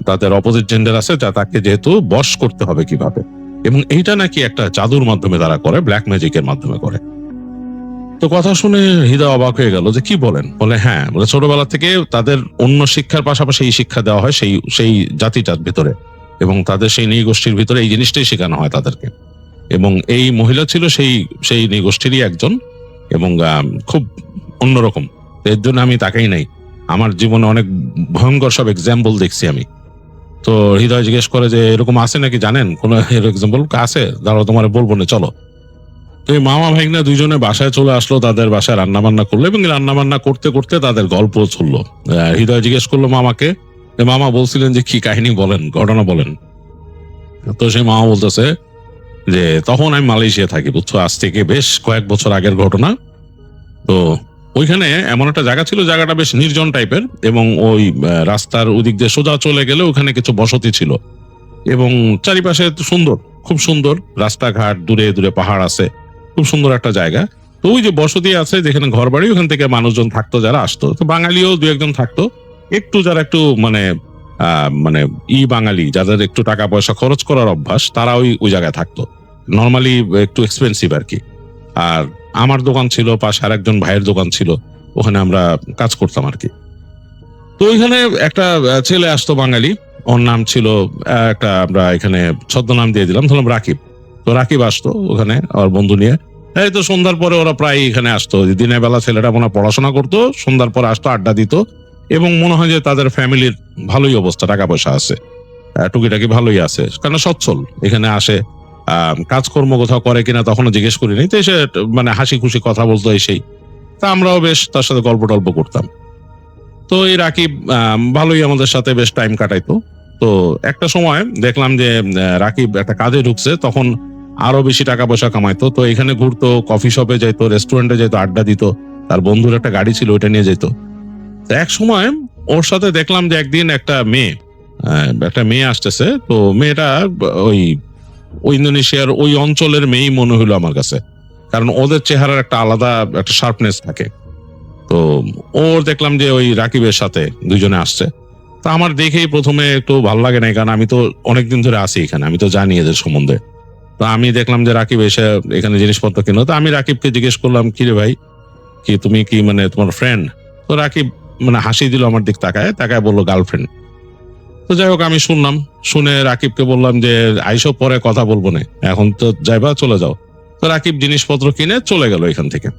তাদের অপোজিট জেন্ডার আছে, তাকে যেহেতু বশ করতে হবে কিভাবে, এবং এইটা নাকি একটা জাদুর মাধ্যমে তারা করে, ব্ল্যাক ম্যাজিকের মাধ্যমে করে। তো কথা শুনে হৃদয় অবাক হয়ে গেল যে কি বলেন? বলে হ্যাঁ, বলে ছোটবেলা থেকে তাদের অন্য শিক্ষার পাশাপাশি এই শিক্ষা দেওয়া হয় সেই জাতিটার ভেতরে, এবং তাদের সেই নৃগোষ্ঠীর ভিতরে এই জিনিসটাই শেখানো হয় তাদেরকে। এবং এই মহিলা ছিল সেই সেই নৃগোষ্ঠীরই একজন, এবং খুব অন্যরকম। এর জন্য আমি তাকেই নাই, আমার জীবনে অনেক ভয়ঙ্কর সব এক্সাম্পল দেখছি আমি। তো হৃদয় জিজ্ঞেস করে যে এরকম আছে নাকি, জানেন কোন এক্সাম্পল আছে? দাঁড়াও, তোমার বলবো না, চলো। তো এই মামা ভাইগনা দুইজনে বাসায় চলে আসলো, তাদের বাসায় রান্না বান্না করলো এবং রান্না বান্না করতে করতে তাদের গল্প চললো। হৃদয় জিজ্ঞেস করলো মামাকে, মামা বলছিলেন যে কি কাহিনী বলেন, ঘটনা বলেন। তো সেই মামা বলতেছে যে তখন আমি মালয়েশিয়া থাকি, বুঝছো, আজ থেকে বেশ কয়েক বছর আগের ঘটনা। তো ওইখানে এমন একটা জায়গা ছিল, জায়গাটা বেশ নির্জন টাইপের, এবং ওই রাস্তার ওদিক দিয়ে সোজা চলে গেলে ওখানে কিছু বসতি ছিল, এবং চারিপাশে সুন্দর, খুব সুন্দর রাস্তাঘাট, দূরে দূরে পাহাড় আছে, খুব সুন্দর একটা জায়গা। তো ওই যে বসতি আছে যেখানে ঘর বাড়ি, ওখান থেকে মানুষজন থাকতো, যারা আসতো, তো বাঙালিও দু একজন থাকতো, একটু যারা একটু মানে মানে বাঙালি, যাদের একটু টাকা পয়সা খরচ করার অভ্যাস, তারা ওই ওই জায়গায় থাকতো। নর্মালি একটু এক্সপেন্সিভ আর কি। আর আমার দোকান ছিল পাশে, আর একজন ভাইয়ের দোকান ছিল, ওখানে আমরা কাজ করতাম আর কি। তো ওইখানে একটা ছেলে আসতো বাঙালি, ওর নাম ছিল একটা, আমরা এখানে ছদ্মনাম দিয়ে দিলাম, ধরলাম রাকিব। তো রাকিব আসতো ওখানে ওর বন্ধু নিয়ে। এই তো সন্ধ্যার পরে ওরা প্রায় এখানে আসতো। দিনের বেলা ছেলেটা মনে হয় পড়াশোনা করতো, সন্ধ্যার পরে আসতো, আড্ডা দিত, এবং মনে হয় যে তাদের ফ্যামিলির ভালোই অবস্থা, টাকা পয়সা আছে, টুকিটাকি ভালোই আছে, কারণ সচ্ছল। এখানে আসে, কাজকর্ম কোথাও করে কিনা তখনও জিজ্ঞেস করিনি, তো এসে মানে হাসি খুশি কথা বলতো এসেই। তা আমরাও বেশ তার সাথে গল্প টল্প করতাম। তো এই রাকিব ভালোই আমাদের সাথে বেশ টাইম কাটাইতো। তো একটা সময় দেখলাম যে রাকিব একটা কাজে ঢুকছে, তখন আরো বেশি টাকা পয়সা কামাইতো। তো এখানে ঘুরতো, কফি শপে যাইতো, রেস্টুরেন্টে যাইতো, আড্ডা দিত, তার বন্ধুর একটা গাড়ি ছিল, ওইটা নিয়ে যেত। তো এক সময় ওর সাথে দেখলাম যে একদিন একটা মেয়ে আসতেছে। তো মেয়েটা ওই ওই ইন্দোনেশিয়ার ওই অঞ্চলের মেয়েই মনে হলো আমার কাছে, কারণ ওদের চেহারার একটা আলাদা একটা শার্পনেস থাকে। তো ওর দেখলাম যে ওই রাকিবের সাথে দুইজনে আসছে। তা আমার দেখেই প্রথমে একটু ভালো লাগে না, কারণ আমি তো অনেকদিন ধরে আছি এখানে, আমি তো জানি এদের সম্বন্ধে। তো আমি দেখলাম যে রাকিব এসে এখানে জিনিসপত্র কিনলো। তো আমি রাকিবকে জিজ্ঞেস করলাম, কি রে ভাই, কি তুমি কি মানে তোমার ফ্রেন্ড? তো রাকিব মানে হাসি দিল আমার দিক তাকায় তাকায়, বললো গার্লফ্রেন্ড। তো যাই হোক, আমি শুনলাম, শুনে রাকিবকে বললাম যে আইসো, পরে কথা বলবো না, এখন তো যাইবা, চলে যাও। তো রাকিব জিনিসপত্র কিনে চলে গেল এখান থেকে।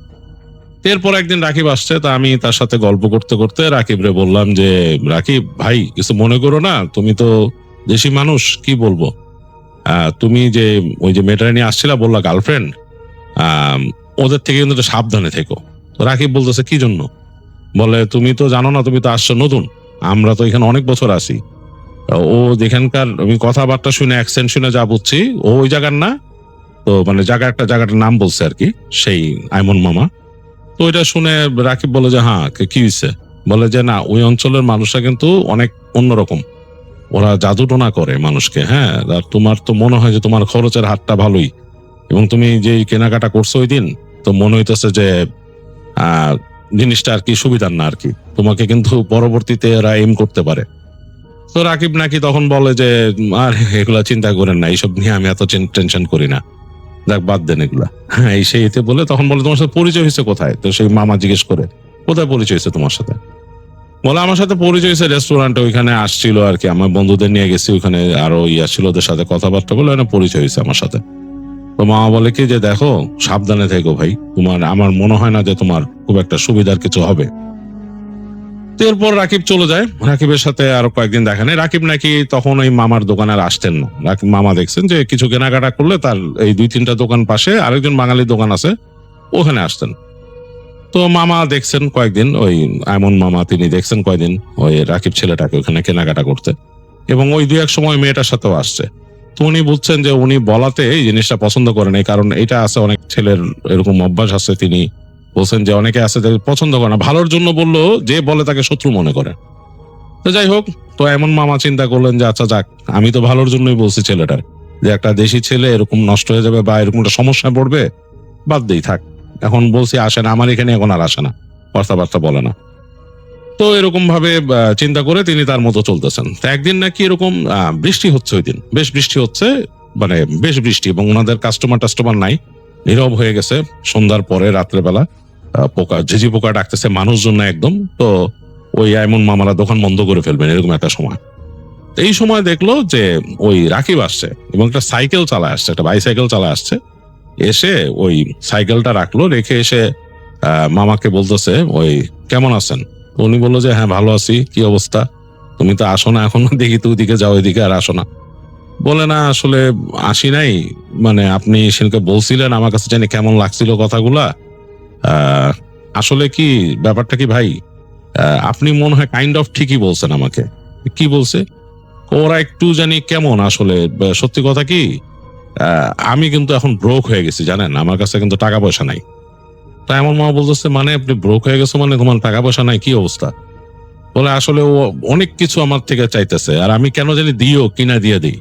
এরপর একদিন রাকিব আসছে, তা আমি তার সাথে গল্প করতে করতে রাকিবরে বললাম যে রাকিব ভাই, কিছু মনে করো না, তুমি তো দেশি মানুষ, কি বলবো, তুমি যে ওই যে মেয়েটা নিয়ে আসছিলা, বললা গার্লফ্রেন্ড, ওদের থেকে কিন্তু একটু সাবধানে থেকো। তো রাকিব বলতেছে কি জন্য? বলে তুমি তো জানো না, তুমি তো আসছো নতুন, আমরা তো এখানে অনেক বছর আছি। ও যেখানকার, আমি কথাবার্তা শুনে, অ্যাকসেন্ট শুনে যা বুঝছি, ও ওই জায়গার না। তো মানে জায়গাটার নাম বলছে আর কি, সেই আইমন মামা। তো এটা শুনে রাকিব বলে যে হ্যাঁ, কি হয়েছে? বলে যে না, ওই অঞ্চলের মানুষরা কিন্তু অনেক অন্যরকম, ওরা জাদু টোনা করে মানুষকে। হ্যাঁ, আর তোমার তো মনে হয় যে তোমার খরচের হাতটা ভালোই, এবং তুমি যে কেনাকাটা করছো ওই দিন, তো মনে হইতেছে যে জিনিসটা আর কি সুবিধার না আর কি, তোমাকে কিন্তু পরবর্তীতে এরা এম করতে পারে। তো রাকিব নাকি তখন বলে যে আর এগুলা চিন্তা করেন না, এইসব নিয়ে আমি এত টেনশন করি না, যাক বাদ দেন এগুলা। হ্যাঁ, এই সেই এতে বলে তখন বলে তোমার সাথে পরিচয় হয়েছে কোথায়? তো সেই মামা জিজ্ঞেস করে কোথায় পরিচয় হয়েছে তোমার সাথে? বলে আমার সাথে পরিচয় হয়েছে রেস্টুরেন্টে, ওইখানে আসছিল আর কি, আমার বন্ধুদের নিয়ে গেছি, ওইখানে আরো ছিল, ওদের সাথে কথাবার্তা বলে পরিচয় হয়েছে আমার সাথে। তো মামা বলে কি যে দেখো, সাবধানে থেকো ভাই, তোমার, আমার মনে হয় না যে তোমার খুব একটা সুবিধার কিছু হবে। এরপর রাকিব চলে যায়, রাকিবের সাথে আরো কয়েকদিন দেখা নেই। রাকিব নাকি তখন ওই মামার দোকানে আর আসতেন না। মামা দেখছেন যে কিছু কেনাকাটা করলে তার এই 2-3টা দোকান পাশে আরেকজন বাঙালির দোকান আছে, ওখানে আসতেন। তো মামা দেখছেন কয়েকদিন, ওই এমন মামা তিনি দেখছেন কয়েকদিন ওই রাকিব ছেলেটাকে ওখানে কেনাকাটা করতে, এবং ওই 2-1 সময় মেয়েটার সাথেও আসছে। তো উনি বুঝছেন যে উনি বলাতে এই জিনিসটা পছন্দ করেন, এই কারণ এটা আছে, অনেক ছেলের এরকম অভ্যাস আছে। তিনি বলছেন যে অনেকে আছে যে পছন্দ করে না, ভালোর জন্য বললো, যে বলে তাকে শত্রু মনে করে। তো যাই হোক, তো এমন মামা চিন্তা করলেন যে আচ্ছা যাক, আমি তো ভালোর জন্যই বলছি ছেলেটার, যে একটা দেশি ছেলে এরকম নষ্ট হয়ে যাবে বা এরকম একটা সমস্যায় পড়বে, বাদ দেই থাক, এখন বলছি আসে না, আমার এখানে এখন আর আসে না, কথাবার্তা বলে না। তো এরকম ভাবে চিন্তা করে তিনি তার মতো চলতেছেন। তো একদিন নাকি এরকম বৃষ্টি হচ্ছে, ওই দিন বেশ বৃষ্টি হচ্ছে, মানে বেশ বৃষ্টি, এবং ওনাদের কাস্টমার নাই, নীরব হয়ে গেছে। সন্ধ্যার পরে রাত্রেবেলা ঝিঝি পোকা ডাকতেছে, মানুষজন না একদম। তো ওই এমন মামারা দোকান বন্ধ করে ফেলবেন এরকম একটা সময়। এই সময় দেখলো যে ওই রাকিব আসছে এবং একটা সাইকেল চালায় আসছে, একটা বাইসাইকেল চালায় আসছে। এসে ওই সাইকেলটা রাখলো, রেখে এসে মামাকে বলতেছে ওই কেমন আছেন। উনি বললো যে হ্যাঁ ভালো আছি, কি অবস্থা, তুমি তো আসো না এখন, দেখি তুই দিকে যাও, এদিকে আর আসো না। বলে না আসলে আসি নাই, মানে আপনি সেদিনকে বলছিলেন, আমার কাছে জানি কেমন লাগছিল কথাগুলা। আসলে কি ব্যাপারটা কি ভাই, আপনি মনে হয় কাইন্ড অফ ঠিকই বলছেন আমাকে। কি বলছে, ওরা একটু জানি কেমন আসলে, সত্যি কথা কি আমি কিন্তু এখন ব্রোক হয়ে গেছি জানেন, আমার কাছে কিন্তু টাকা পয়সা নাই। তাই আমার মা বলতেছে মানে আপনি ব্রোক হয়ে গেছো মানে তোমার টাকা পয়সা নাই, কি অবস্থা। বলে আসলে ও অনেক কিছু আমার থেকে চাইতেছে, আর আমি কেন জানি দিও কিনা দিয়ে দিই।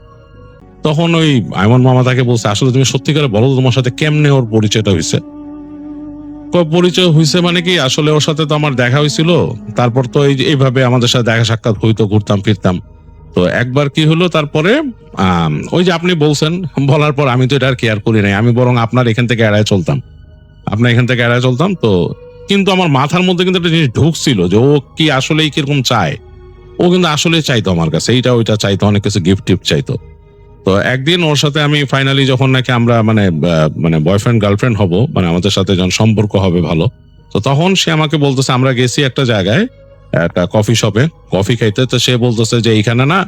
তখন ওই আইমন মামা তাকে বলছে আসলে তুমি সত্যিকারে বলো তোমার সাথে কেমনে ওর পরিচয়টা হয়েছে। পরিচয় হয়েছে মানে কি, আসলে ওর সাথে তো আমার দেখা হয়েছিল, তারপর তো এইভাবে আমাদের সাথে দেখা সাক্ষাৎ হইতো, ঘুরতাম ফিরতাম। তো একবার কি হলো, তারপরে ওই যে আপনি বলছেন, বলার পর আমি তো এটা আর কেয়ার করি নাই, আমি বরং আপনার এখান থেকে এড়ায় চলতাম, আপনার এখান থেকে এড়ায় চলতাম। তো কিন্তু আমার মাথার মধ্যে কিন্তু একটা জিনিস ঢুকছিল যে ও কি আসলেই কিরকম চায়। ও কিন্তু আসলে চাইতো আমার কাছে এইটা ওইটা চাইতো, অনেক কিছু গিফট টিফট চাইতো। তো একদিন ওর সাথে আমি ফাইনালি যখন নাকি আমরা মানে মানে বয়ফ্রেন্ড গার্লফ্রেন্ড হব, মানে আমাদের সাথে যখন সম্পর্ক হবে ভালো, তো তখন সে আমাকে বলতেছে আমরা গেছি একটা জায়গায়, একটা কফি শপে কফি খাইতে। তো সে বলতেছে যে এইখানে না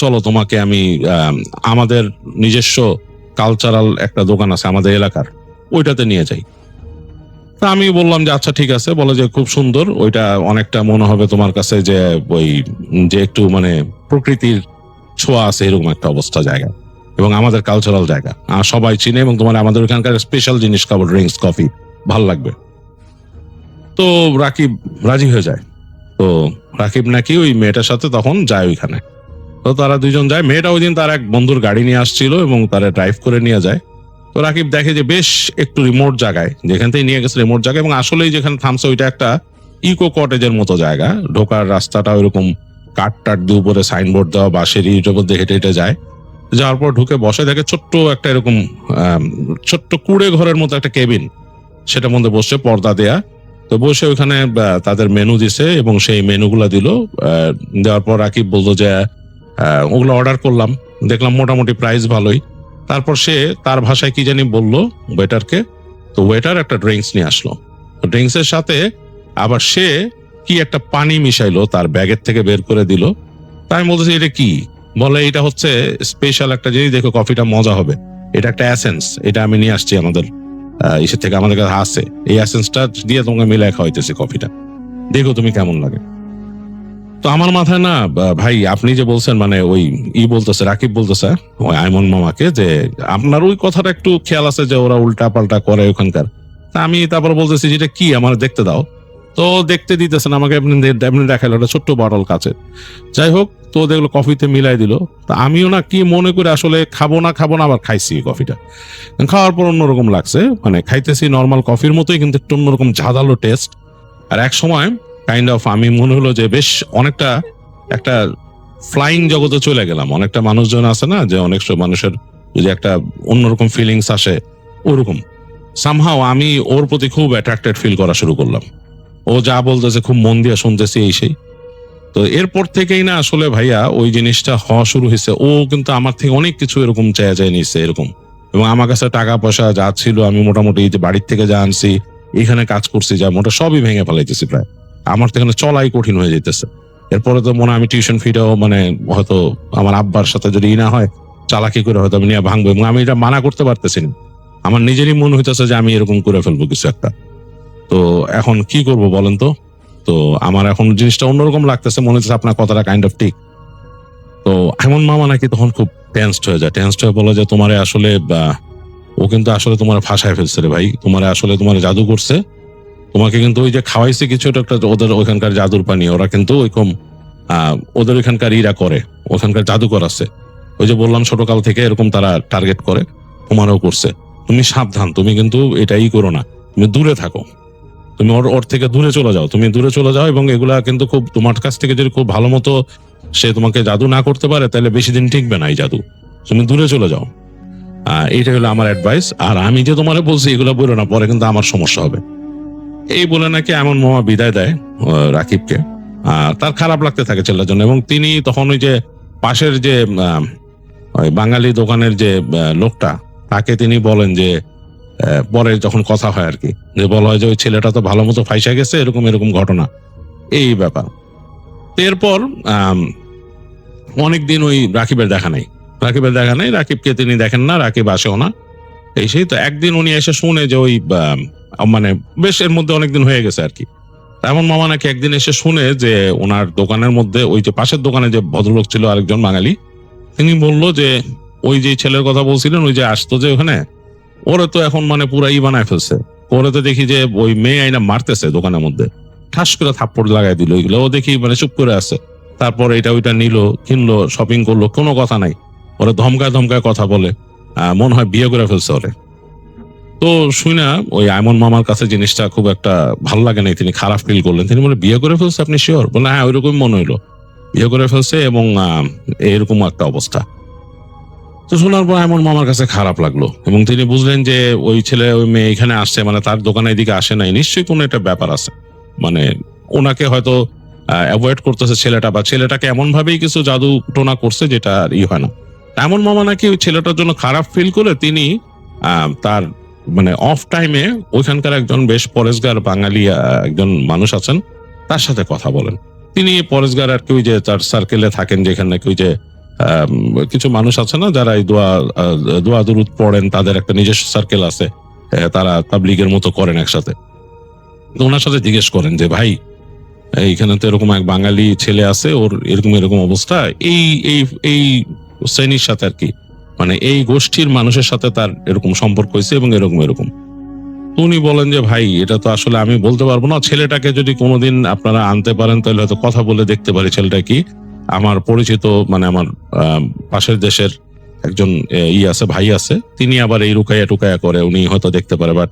চলো তোমাকে আমি আমাদের নিজস্ব কালচারাল একটা দোকান আছে আমাদের এলাকার, ওইটাতে নিয়ে যাই। তা আমি বললাম যে আচ্ছা ঠিক আছে। বলে যে খুব সুন্দর, ওইটা অনেকটা মনে হবে তোমার কাছে যে ওই যে একটু মানে প্রকৃতির ছোঁয়া আছে এরকম একটা অবস্থা জায়গা, এবং আমাদের কালচারাল জায়গা, আর সবাই চিনে, এবং তোমার আমাদের ওখানকার স্পেশাল জিনিস খাবো, ড্রিঙ্কস কফি ভাল লাগবে। তো রাকিব রাজি হয়ে যায়। তো রাকিব নাকি ওই মেয়েটার সাথে তখন যায় ওইখানে। তো তারা দুইজন যায়, মেয়েটা ওই দিন তার এক বন্ধুর গাড়ি নিয়ে আসছিল এবং তারা ড্রাইভ করে নিয়ে যায়। তো রাকিব দেখে যে বেশ একটু রিমোট জায়গায়, যেখান থেকে নিয়ে গেছে রিমোট জায়গায়, এবং আসলেই যেখানে থামছে ওইটা একটা ইকো কটেজের মতো জায়গা। ঢোকার রাস্তাটা ওইরকম কাঠ টাট দিয়ে উপরে সাইনবোর্ড দেওয়া, বাঁশের ইটের উপর দিয়ে হেঁটে হেঁটে যায়। যাওয়ার পর ঢুকে বসে দেখে ছোট্ট একটা এরকম ছোট্ট কুড়ে ঘরের মতো একটা কেবিন, সেটার মধ্যে বসে পর্দা দেয়া। তো বসে ওইখানে তাদের মেনু দিছে এবং সেই মেনুগুলা দিল। দেওয়ার পর রাকিব বললো যে ওগুলো অর্ডার করলাম, দেখলাম মোটামুটি প্রাইস ভালোই। তারপর সে তার ভাষায় কি জানি বললো ওয়েটারকে। তো ওয়েটার একটা ড্রিঙ্কস নিয়ে আসলো, ড্রিঙ্কস এর সাথে আবার সে কি একটা পানি মিশাইলো, তার ব্যাগের থেকে বের করে দিল। তাই আমি বলতেছি এটা কি, বলে এটা হচ্ছে স্পেশাল একটা জিনিস, দেখো কফিটা মজা হবে, এটা একটা এসেন্স, এটা আমি নিয়ে আসছি আমাদের ইসের থেকে, আমাদের কাছে আছে, এই এসেন্সটা দিয়ে তোমাকে মিলাই খাওয়াইতেছি কফিটা, দেখো তুমি কেমন লাগে। তো আমার মাথায় না ভাই আপনি যে বলছেন মানে ওই বলতেছে রাকিব বলতেছে ওই আইমন মামাকে যে আপনার ওই কথাটা একটু খেয়াল আছে যে ওরা উল্টা পাল্টা করে ওখানকার। তা আমি তারপর বলতেছি যেটা কি আমার দেখতে দাও। তো দেখতে দিতেছেন আমাকে, এমনি দেখালো একটা ছোট্ট বটল কাছে। যাই হোক, তো দেখলো কফিতে মিলাই দিল। তা আমিও না কি মনে করে আসলে খাবো না আবার খাইছি কফিটা। খাওয়ার পর অন্যরকম লাগছে, মানে খাইতেছি নর্মাল কফির মতোই, কিন্তু একটু অন্যরকম ঝাঁঝালো টেস্ট। আর এক সময় কাইন্ড অফ আমি মনে হলো যে বেশ অনেকটা একটা ফ্লাইং জগতে চলে গেলাম। অনেকটা মানুষজন আছে না যে অনেক মানুষের যদি একটা অন্যরকম ফিলিংস আসে, ওরকম সামহাও আমি ওর প্রতি খুব অ্যাট্রাক্টেড ফিল করা শুরু করলাম। ও যা বলতেছে খুব মন দিয়ে শুনতেছি এই সেই। তো এরপর থেকেই না আসলে ভাইয়া ওই জিনিসটা হওয়া শুরু হয়েছে। ও কিন্তু আমার থেকে অনেক কিছু এরকম চাই নিচ্ছে এরকম, এবং আমার কাছে টাকা পয়সা যা ছিল আমি মোটামুটি যে বাড়ির থেকে যা আনছি, এখানে কাজ করছি যা, মোটা সবই ভেঙে ফেলাইতেছি প্রায়। আমার তো এখানে চলাই কঠিন হয়ে যেতেছে। এরপরে তো মনে আমি টিউশন ফিটাও মানে হয়তো আমার আব্বার সাথে যদি না হয় চালাকি করে হয়তো আমি নিয়ে ভাঙবো, এবং আমি এটা মানা করতে পারতেছি না। আমার নিজেরই মনে হইতেছে যে আমি এরকম করে ফেলবো কিছু একটা। তো এখন কি করব বলেন তো। তো আমার এখন জিনিসটা অন্যরকম লাগতেছে, মনে হচ্ছে আপনার কথাটা কাইন্ড অফ ঠিক। তো এমন মামা নাকি তখন খুব টেন্সড হয়ে যায়, টেন্সড হয়ে বলে যে তোমারে আসলে ও কিন্তু আসলে তোমার ফাঁসায় ফেলছে রে ভাই, তোমার আসলে তোমার জাদু করছে, তোমাকে কিন্তু ওই যে খাওয়াইছে কিছু একটা ওদের ওইখানকার জাদুর পানি, ওরা কিন্তু ওইরকম ওদের ওইখানকার ইরা করে, ওখানকার জাদুকর আছে, ওই যে বললাম ছোটকাল থেকে এরকম তারা টার্গেট করে, তোমারও করছে। তুমি সাবধান, তুমি কিন্তু এটাই করো না, তুমি দূরে থাকো, তুমি ওর থেকে দূরে চলে যাও, তুমি দূরে চলে যাও। এবং এগুলা কিন্তু খুব তোমার কাছ থেকে যদি খুব ভালো মতো সে তোমাকে জাদু না করতে পারে তাহলে বেশি দিন টিকবে না এই জাদু, তুমি দূরে চলে যাও। এইটা হলো আমার অ্যাডভাইস। আর আমি যে তোমারে বলছি এগুলো বলো না, পরে কিন্তু আমার সমস্যা হবে। এই বলে নাকি এমন মামা বিদায় দেয় রাকিবকে। তার খারাপ লাগতে থাকে ছেলের জন্য, এবং তিনি তখন ওই যে পাশের যে ওই বাঙালি দোকানের যে লোকটা, তাকে তিনি বলেন যে পরে যখন কথা হয় আর কি, যে বলা হয় যে ওই ছেলেটা তো ভালো মতো ফাইসা গেছে, এরকম এরকম ঘটনা, এই ব্যাপার। এরপর অনেকদিন ওই রাকিবের দেখা নেই, রাকিবকে তিনি দেখেন না, রাকিব আসেও না। এই সেই তো একদিন উনি এসে শুনে যে ওই মানে বেশ এর মধ্যে অনেকদিন হয়ে গেছে আর কি, এমন মামা নাকি একদিন এসে শুনে যে ওনার দোকানের মধ্যে ওই যে পাশের দোকানে যে ভদ্রলোক ছিল আরেকজন বাঙালি, তিনি বলল যে ওই যে ছেলের কথা বলছিলেন, ওই যে আসতো যে ওখানে, ওরা তো এখন মানে পুরাই বানায় ফেলছে। ওরা তো দেখি যে ওই মেয়ে আইনা মারতেছে দোকানের মধ্যে, ঠাস করে থাপ্পড় লাগাই দিল। ওইগুলো ও দেখি মানে চুপ করে আছে। তারপর এটা ওইটা নিল, কিনলো, শপিং করলো, কোনো কথা নাই। ওরা ধমকায় কথা বলে, মনে হয় বিয়ে করে ফেলছে ওরে। তো শুই না ওই আইমন মামার কাছে জিনিসটা খুব একটা ভালো লাগে নাই, তিনি খারাপ ফিল করলেন। তিনি বলে, বিয়ে করে ফেলছে আপনি শিওর? বলে, হ্যাঁ ওইরকম মনে হইলো, বিয়ে করে ফেলছে এবং এরকম একটা অবস্থা। তো শোনার পর এমন মামার কাছে খারাপ লাগলো এবং তিনি বুঝলেন যে ওই ছেলে ওই মেয়ে এখানে আসছে মানে তার দোকানে এদিকে আসে নাই, নিশ্চয়ই কোনো একটা ব্যাপার আছে। মানে ওনাকে হয়তো অ্যাভয়েড করতেছে ছেলেটা, বা ছেলেটাকে এমন ভাবেই কিছু জাদু টোনা করছে যেটা হয় না। এমন মামা নাকি ওই ছেলেটার জন্য খারাপ ফিল করে তিনি তার মানে অফ টাইমে ওইখানকার একজন বেশ পরেশগার বাঙালি একজন মানুষ আছেন, তার সাথে কথা বলেন। তিনি পরেশগার আর কি ওই যে তার সার্কেলে থাকেন, যেখানে নাকি ওই যে কিছু মানুষ আছে না যারা এই দোয়া দুরুদ পড়েন, তাদের একটা নিজস্ব সার্কেল আছে, তারা তাবলীগের মতো করেন একসাথে। ওনার সাথে জিজ্ঞেস করেন যে ভাই, এইখানে তো এরকম এক বাঙালি ছেলে আছে, ওর এরকম এরকম অবস্থা, এই এই এই শ্রেণীর সাথে আর কি, মানে এই গোষ্ঠীর মানুষের সাথে তার এরকম সম্পর্ক হয়েছে এবং এরকম এরকম। উনি বলেন যে ভাই, এটা তো আসলে আমি বলতে পারবো না, ছেলেটাকে যদি কোনোদিন আপনারা আনতে পারেন তাহলে হয়তো কথা বলে দেখতে পারি ছেলেটা কি। আমার পরিচিত মানে আমার পাশের দেশের একজন আছে, ভাই আছে, তিনি আবার এই রুকাইয়া টুকাইয়া করে, উনি হয়তো দেখতে পারে। বাট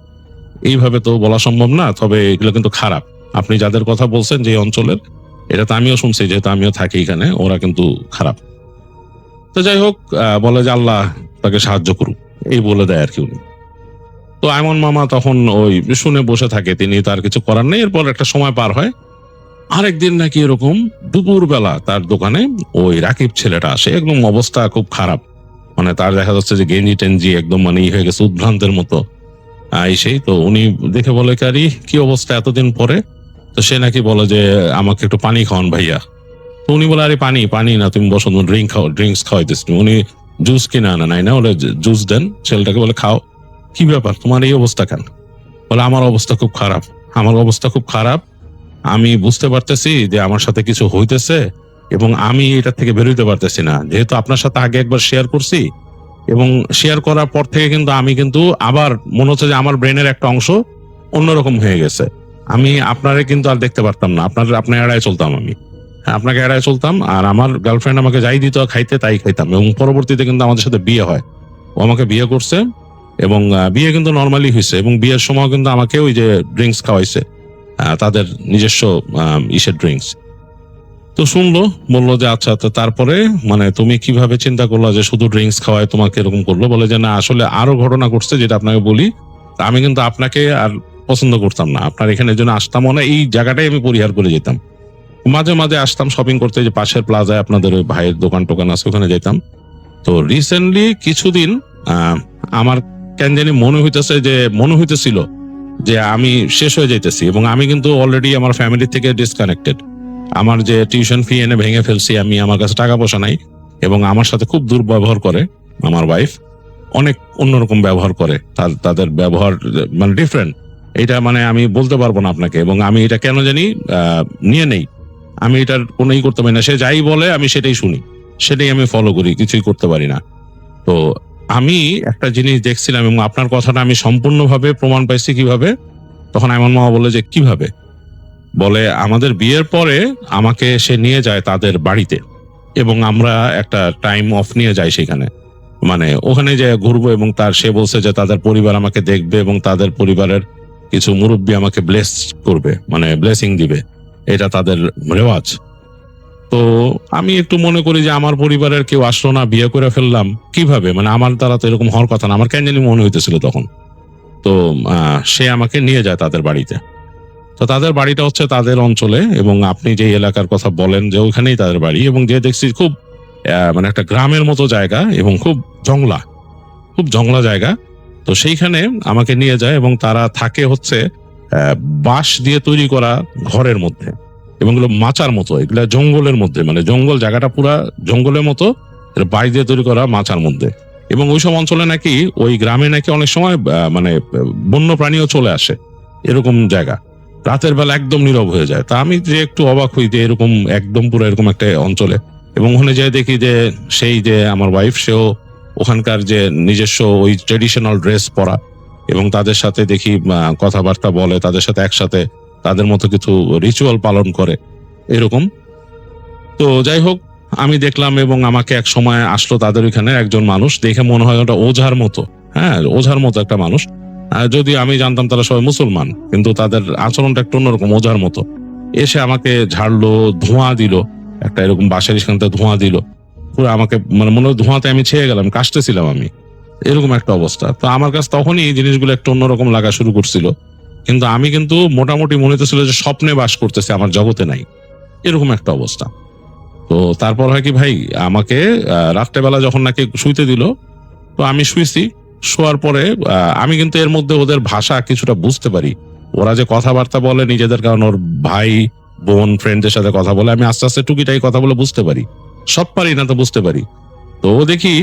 এইভাবে তো বলা সম্ভব না, তবে এগুলো কিন্তু খারাপ। আপনি যাদের কথা বলছেন যে অঞ্চলের, এটা তো আমিও শুনছি, যেহেতু আমিও থাকি এখানে, ওরা কিন্তু খারাপ। তো যাই হোক, বলে যে আল্লাহ তাকে সাহায্য করুক, এই বলে দেয় আর কি উনি। তো আইমন মামা তখন ওই শুনে বসে থাকে, তিনি তার কিছু করার নেই। এরপর একটা সময় পার হয়, আরেকদিন নাকি এরকম দুপুর বেলা তার দোকানে ওই রাকিব ছেলেটা আসে, একদম অবস্থা খুব খারাপ, মানে তার দেখা যাচ্ছে যে গেঞ্জি টেঞ্জি একদম মানে হয়ে গেছে, উদ্ভ্রান্তের মতো। সেই তো উনি দেখে বলে, কারি কি অবস্থা এতদিন পরে? তো সে নাকি বলে যে আমাকে একটু পানি খাওয়ান ভাইয়া। তো উনি বলে, আরে পানি না, তুমি বসো, ড্রিঙ্কস খাওয়াইতেছ। উনি জুস কিনে আনা নাই না, ওরা জুস দেন। ছেলেটাকে বলে, খাও। কি ব্যাপার, তোমার এই অবস্থা কেন? বলে, আমার অবস্থা খুব খারাপ, আমি বুঝতে পারতেছি যে আমার সাথে কিছু হইতেছে এবং আমি এটা থেকে বেরোতে পারতেছি না। যেহেতু আপনার সাথে আগে একবার শেয়ার করছি এবং শেয়ার করার পর থেকে কিন্তু আমি কিন্তু আবার মনে হচ্ছে যে আমার ব্রেনের একটা অংশ অন্যরকম হয়ে গেছে। আমি আপনারে কিন্তু আর দেখতে পারতাম না, আপনার এড়ায় চলতাম, আমি আপনাকে এড়ায় চলতাম। আর আমার গার্লফ্রেন্ড আমাকে যাই দিত খাইতে তাই খাইতাম। এবং পরবর্তীতে কিন্তু আমাদের সাথে বিয়ে হয়, ও আমাকে বিয়ে করছে এবং বিয়ে কিন্তু নর্মালি হয়েছে। এবং বিয়ের সময় কিন্তু আমাকে ওই যে ড্রিঙ্কস খাওয়াইছে, তাদের নিজস্ব ইসের ড্রিঙ্কস। তো শুনলো, বললো যে আচ্ছা, তো তারপরে মানে তুমি কিভাবে চিন্তা করলো যে শুধু ড্রিঙ্কস খাওয়ায় তোমাকে এরকম করলো? বলে যে না, আসলে আরো ঘটনা ঘটছে, যেটা আপনাকে বলি। আমি কিন্তু আপনাকে আর পছন্দ করতাম না, আপনার এখানে জন্য আসতাম না, এই জায়গাটাই আমি পরিহার করে যেতাম। মাঝে মাঝে আসতাম শপিং করতে, যে পাশের প্লাজায় আপনাদের ওই ভাইয়ের দোকান টোকান আছে, ওখানে যেতাম। তো রিসেন্টলি কিছুদিন আমার কেন জানি মনে হইতেছিল যে আমি শেষ হয়ে যাইতেছি এবং আমি কিন্তু অলরেডি আমার ফ্যামিলি থেকে ডিসকানেক্টেড। আমার যে টিউশন ফি এনে ভেঙে ফেলছি আমি, আমার কাছে টাকা পয়সা নাই এবং আমার সাথে খুব দুর্ব্যবহার করে আমার ওয়াইফ, অনেক অন্যরকম ব্যবহার করে, তাদের ব্যবহার মানে ডিফারেন্ট। এটা মানে আমি বলতে পারবো না আপনাকে। এবং আমি এটা কেন জানি নিয়ে নেই, আমি এটার কোনোই করতে পারি না। সে যাই বলে আমি সেটাই শুনি, সেটাই আমি ফলো করি, কিছুই করতে পারি না। তো আমি একটা জিনিস দেখছিলাম এবং আপনার কথাটা আমি সম্পূর্ণভাবে প্রমাণ পাইছি। কিভাবে? তখন এমন মামা বলে যে কিভাবে? বলে আমাদের বিয়ের পরে আমাকে সে নিয়ে যায় তাদের বাড়িতে এবং আমরা একটা টাইম অফ নিয়ে যাই সেখানে, মানে ওখানে যে ঘুরবো। এবং সে বলছে যে তাদের পরিবার আমাকে দেখবে এবং তাদের পরিবারের কিছু মুরব্বী আমাকে ব্লেস করবে, মানে ব্লেসিং দিবে, এটা তাদের রেওয়াজ। তো আমি একটু মনে করি যে আমার পরিবারের কেউ আসলো না, বিয়ে করে ফেললাম কিভাবে, মানে আমার দ্বারা তো এরকম হওয়ার কথা না, আমার কেন জানি মনে হইতেছিল তখন। তো সে আমাকে নিয়ে যায় তাদের বাড়িতে। তো তাদের বাড়িটা হচ্ছে তাদের অঞ্চলে এবং আপনি যে এলাকার কথা বলেন যে ওইখানেই তাদের বাড়ি। এবং যে দেখছি খুব মানে একটা গ্রামের মতো জায়গা এবং খুব জংলা জায়গা। তো সেইখানে আমাকে নিয়ে যায় এবং তারা থাকে হচ্ছে বাঁশ দিয়ে তৈরি করা ঘরের মধ্যে, এবং এগুলো মাচার মতো, এগুলা জঙ্গলের মধ্যে, মানে জঙ্গল জায়গাটা পুরা জঙ্গলের মতো, বাঁশ দিয়ে তৈরি করা মাচার মধ্যে। এবং ওই সব অঞ্চলে নাকি, ওই গ্রামে নাকি অনেক সময় মানে বন্য প্রাণীও চলে আসে, এরকম জায়গা। রাতের বেলা একদম নীরব হয়ে যায়। তা আমি যে একটু অবাক হই যে এরকম একদম পুরো এরকম একটা অঞ্চলে, এবং ওখানে যেয়ে দেখি যে সেই যে আমার ওয়াইফ, সেও ওখানকার যে নিজস্ব ওই ট্রেডিশনাল ড্রেস পরা, এবং তাদের সাথে দেখি কথাবার্তা বলে, তাদের সাথে একসাথে তাদের মতো কিছু রিচুয়াল পালন করে এরকম। তো যাই হোক, আমি দেখলাম, এবং আমাকে এক সময় আসলো তাদের ওইখানে একজন মানুষ, দেখে মনে হয় ওটা ওঝার মতো, হ্যাঁ ওঝার মতো একটা মানুষ। যদি আমি জানতাম তারা সবাই মুসলমান, কিন্তু তাদের আচরণটা একটু অন্যরকম, ওঝার মতো। এসে আমাকে ঝাড়লো, ধোঁয়া দিল, একটা এরকম বাঁশের এখানতে ধোঁয়া দিল পুরো আমাকে, মানে মনে হয় ধোঁয়াতে আমি ছেয়ে গেলাম, কাশতেছিলাম আমি, এরকম একটা অবস্থা। তো আমার কাছে তখনই এই জিনিসগুলো একটু অন্যরকম লাগা শুরু করছিল, কিন্তু আমি কিন্তু মোটামুটি মনে হতেছিল যে স্বপ্নে বাস করতেছে, আমার জগতে নাই, এরকম একটা অবস্থা। তো তারপর হয় কি ভাই, আমাকে রাত্রেবেলা যখন নাকি শুইতে দিল, তো আমি শুয়েছি। শোয়ার পরে আমি কিন্তু এর মধ্যে ওদের ভাষা কিছুটা বুঝতে পারি, ওরা যে কথাবার্তা বলে নিজেদের, কারণ ওর ভাই বোন ফ্রেন্ডদের সাথে কথা বলে, আমি আস্তে আস্তে টুকিটাই কথা বলে বুঝতে পারি, সব পারি না তো বুঝতে পারি। তো দেখি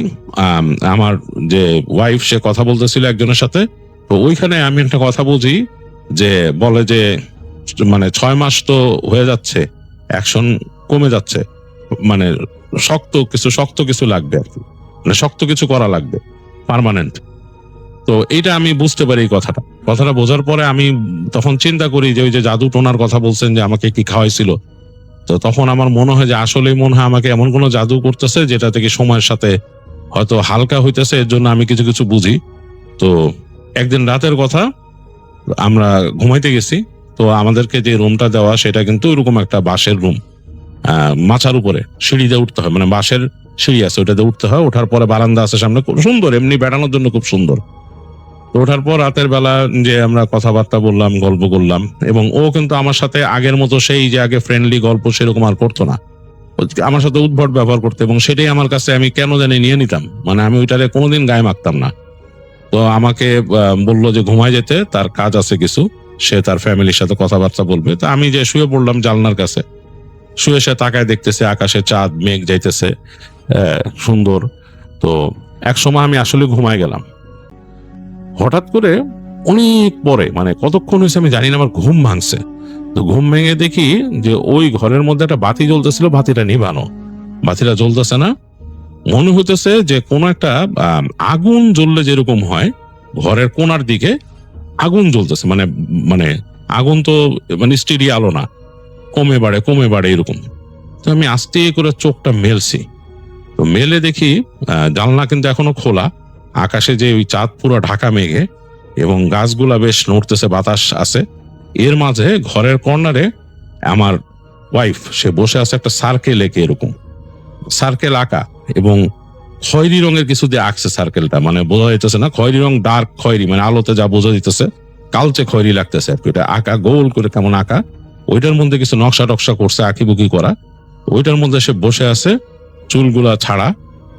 আমার যে ওয়াইফ, সে কথা বলতেছিল একজনের সাথে। তো ওইখানে আমি একটা কথা বুঝি যে বলে যে মানে 6 মাস তো হয়ে যাচ্ছে, অ্যাকশন কমে যাচ্ছে, মানে শক্ত কিছু লাগবে আর কি, মানে শক্ত কিছু করা লাগবে পার্মানেন্ট। তো এইটা আমি বুঝতে পারি, এই কথাটা বোঝার পরে আমি তখন চিন্তা করি যে ওই যে জাদু টোনার কথা বলছেন যে আমাকে কি খাওয়াইছিল, তো তখন আমার মনে হয় যে আসলেই মনে হয় আমাকে এমন কোনো জাদু করতেছে যেটা থেকে সময়ের সাথে হয়তো হালকা হইতেছে, এর জন্য আমি কিছু কিছু বুঝি। তো একদিন রাতের কথা, আমরা ঘুমাইতে গেছি। তো আমাদেরকে যে রুমটা দেওয়া, সেটা কিন্তু ওইরকম একটা বাঁশের রুম, মাচার উপরে সিঁড়ি দিয়ে উঠতে হয়, মানে বাঁশের সিঁড়ি আছে, ওটাতে উঠতে হয়। ওঠার পরে বারান্দা আছে সামনে, খুব সুন্দর, এমনি বেড়ানোর জন্য খুব সুন্দর। তো ওঠার পর রাতের বেলা যে আমরা কথাবার্তা বললাম, গল্প করলাম, এবং ও কিন্তু আমার সাথে আগের মতো সেই যে আগে ফ্রেন্ডলি গল্প সেরকম আর করতো না, আমার সাথে উদ্ভট ব্যবহার করতে, এবং সেটাই আমার কাছে আমি কেন জানি নিয়ে নিতাম, মানে আমি ওইটারে কোনোদিন গায়ে মাখতাম না। তো আমাকে বললো যে ঘুমায় যেতে, তার কাজ আছে কিছু, সে তার ফ্যামিলির সাথে কথাবার্তা বলবে। তো আমি যে শুয়ে পড়লাম জানলার কাছে, শুয়ে সে তাকায় দেখতেছে আকাশে চাঁদ মেঘ যাইতেছে, সুন্দর। তো এক সময় আমি আসলে ঘুমায় গেলাম। হঠাৎ করে অনেক পরে, মানে কতক্ষণ হয়েছে আমি জানি না, আমার ঘুম ভাঙছে। তো ঘুম ভেঙে দেখি যে ওই ঘরের মধ্যে একটা বাতি জ্বলতেছিল, বাতিটা নিভানো, বাতিটা জ্বলতেছে না। মনে হইতেছে যে কোনো একটা আগুন জ্বললে যেরকম হয়, ঘরের কোনার দিকে আগুন জ্বলতেছে, মানে মানে আগুন তো মানে স্টেডি আলো না, কমে বাড়ে এরকম। তো আমি আস্তে করে চোখটা মেলছি। তো মেলে দেখি জানলা কিন্তু এখনো খোলা, আকাশে যে ওই চাঁদ পুরো ঢাকা মেঘে, এবং গাছগুলা বেশ নড়তেছে, বাতাস আছে। এর মাঝে ঘরের কর্নারে আমার ওয়াইফ, সে বসে আছে একটা সার্কেল এঁকে, এরকম সার্কেল আঁকা, এবং খয়েরি রঙের কিছু দিয়ে আঁকছে সার্কেলটা, মানে বোঝা যাইতেছে না, খয়েরি রং, ডার্ক খয়েরি, মানে আলোতে যা বোঝা যাইতেছে কালচে খয়েরি লাগতেছে আর কি। ওটা আঁকা গোল করে কেমন আঁকা, ওইটার মধ্যে কিছু নকশা টকশা করছে, আঁকিবুকি করা। ওইটার মধ্যে সে বসে আছে, চুলগুলা ছাড়া,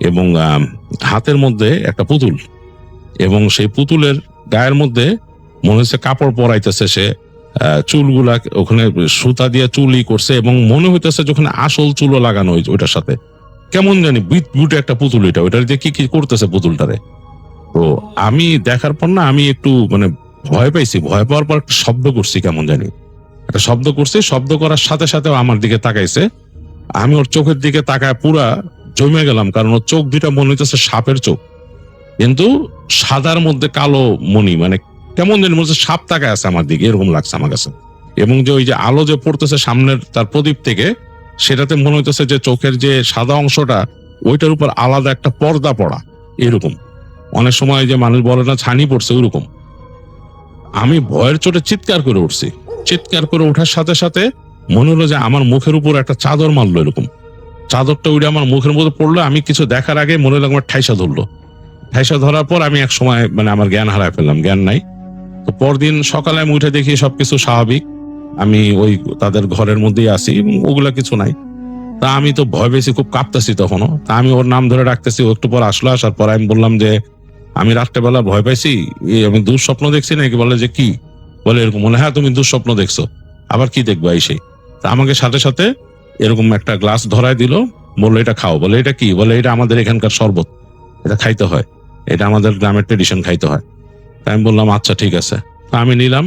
এবং হাতের মধ্যে একটা পুতুল, এবং সেই পুতুলের গায়ের মধ্যে মনে হচ্ছে কাপড় পরাইতেছে সে, চুলগুলা ওখানে সুতা দিয়ে চুলই করছে, এবং মনে হইতেছে যখন আসল চুলও লাগানো হয়েছে ওইটার সাথে, কেমন জানি বিউটি একটা পুতুল, ওইটার দিয়ে কি কি করতেছে পুতুলটারে। তো আমি দেখার পর না, আমি একটু মানে ভয় পাইছি, ভয় পাওয়ার পর একটা শব্দ করছি, কেমন জানি একটা শব্দ করছি, শব্দ করার সাথে সাথে আমার দিকে তাকাইছে। আমি ওর চোখের দিকে তাকায় পুরা জমে গেলাম, কারণ ওর চোখ দুইটা মনে হইতেছে সাপের চোখ, কিন্তু সাদার মধ্যে কালো মণি, মানে কেমন জানি মনে হচ্ছে সাপ তাকায় আছে আমার দিকে, এরকম লাগছে আমার কাছে। এবং যে ওই যে আলো যে পড়তেছে সামনের তার প্রদীপ থেকে, সেটাতে মনে হইতেছে যে চোখের যে সাদা অংশটা, ওইটার উপর আলাদা একটা পর্দা পড়া, এরকম। অনেক সময় যে মানুষ বলে না ছানি পড়ছে, ওইরকম। আমি ভয়ের চোটে চিৎকার করে উঠছি। চিৎকার করে ওঠার সাথে সাথে মনে হলো যে আমার মুখের উপর একটা চাদর মারলো, এরকম চাদরটা উঠে আমার মুখের মধ্যে পড়লো। আমি কিছু দেখার আগে মনে হলো আমার ঠাইসা ধরলো। ঠাইসা ধরার পর আমি এক সময় মানে আমার জ্ঞান হারায় ফেললাম, জ্ঞান নাই। তো পরদিন সকালে আমি উঠে দেখি সবকিছু স্বাভাবিক, আমি ওই তাদের ঘরের মধ্যেই আছি, ওগুলা কিছু নাই। তা আমি তো ভয় পেয়েছি, খুব কাঁপতেছি তখনও। তা আমি ওর নাম ধরে ডাকতেছি, ও একটু পর আসলো। আসার পর আমি বললাম যে আমি রাত্রেবেলা ভয় পাইছি, আমি দুঃস্বপ্ন দেখছি নাকি? বলে যে কি? বলে এরকম। বলে হ্যাঁ তুমি দুঃস্বপ্ন দেখছো। আবার কি দেখবা? এই সেই। তা আমাকে সাথে সাথে এরকম একটা গ্লাস ধরায় দিল, বললো এটা খাও। বলে এটা কি? বলে এটা আমাদের এখানকার শরবত, এটা খাইতে হয়, এটা আমাদের গ্রামের ট্রেডিশন, খাইতে হয়। তা আমি বললাম আচ্ছা ঠিক আছে। তা আমি নিলাম,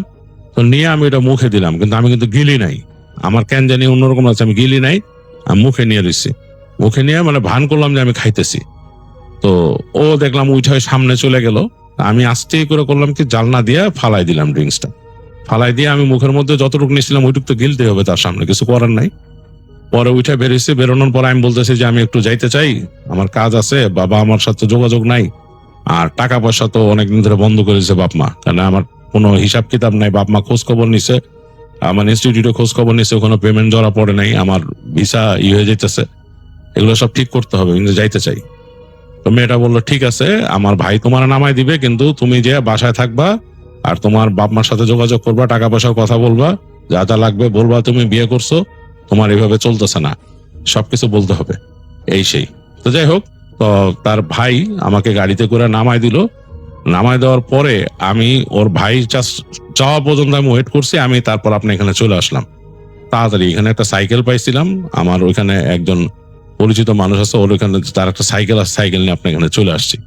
তো নিয়ে আমি এটা মুখে দিলাম, কিন্তু আমি কিন্তু গিলি নাই। আমার কেন জানি অন্যরকম আছে, আমি গিলি নাই, আমি মুখে নিয়ে দিচ্ছি। মুখে নিয়ে মানে ভান করলাম যে আমি খাইতেছি। তো ও দেখলাম উঠে সামনে চলে গেল। আমি আস্তে করে করলাম কি, জালনা দিয়ে ফালাই দিলাম ড্রিঙ্কসটা। ফালাই দিয়ে আমি মুখের মধ্যে যতটুকু নিয়েছিলাম ওইটুকু তো গিলতে হবে, তার সামনে কিছু করার নাই। পরে উঠে বেরিয়েছি, বেরোনোর পর আমি বলতেছি যে আমি একটু যাইতে চাই, আমার কাজ আছে, বাবা আমার সাথে যোগাযোগ নাই, আর টাকা পয়সা তো অনেকদিন ধরে বন্ধ করেছে বাপ মা, কারণ আমার কোনো হিসাব কিতাব নাই। বাপ মা খোঁজ খবর নিছে, আমার ইনস্টিটিউটে খোঁজ খবর নিছে, ওখানে পেমেন্ট ধরা পড়ে নাই, আমার ভিসা হয়ে যেতেছে, এগুলো সব ঠিক করতে হবে, কিন্তু যাইতে চাই। তো মেয়েটা বললো ঠিক আছে, আমার ভাই তোমার নামায় দিবে, কিন্তু তুমি যে বাসায় থাকবা আর তোমার বাপ মার সাথে যোগাযোগ করবা, টাকা পয়সার কথা বলবা, যা যা লাগবে বলবা, তুমি বিয়ে করছো, তোমার এইভাবে চলতেছে না, সবকিছু বলতে হবে, এই সেই। তো যাই হোক, তো তার ভাই আমাকে গাড়িতে করে নামায় দিল। নামায় দেওয়ার পরে আমি ওর ভাই যাওয়া পর্যন্ত আমি ওয়েট করছি। আমি তারপর আপনি এখানে চলে আসলাম তাড়াতাড়ি। এখানে একটা সাইকেল পাইছিলাম, আমার ওইখানে একজন পরিচিত মানুষ আছে, ওর ওইখানে তার একটা সাইকেল আছে, সাইকেল নিয়ে আপনার এখানে চলে আসছি।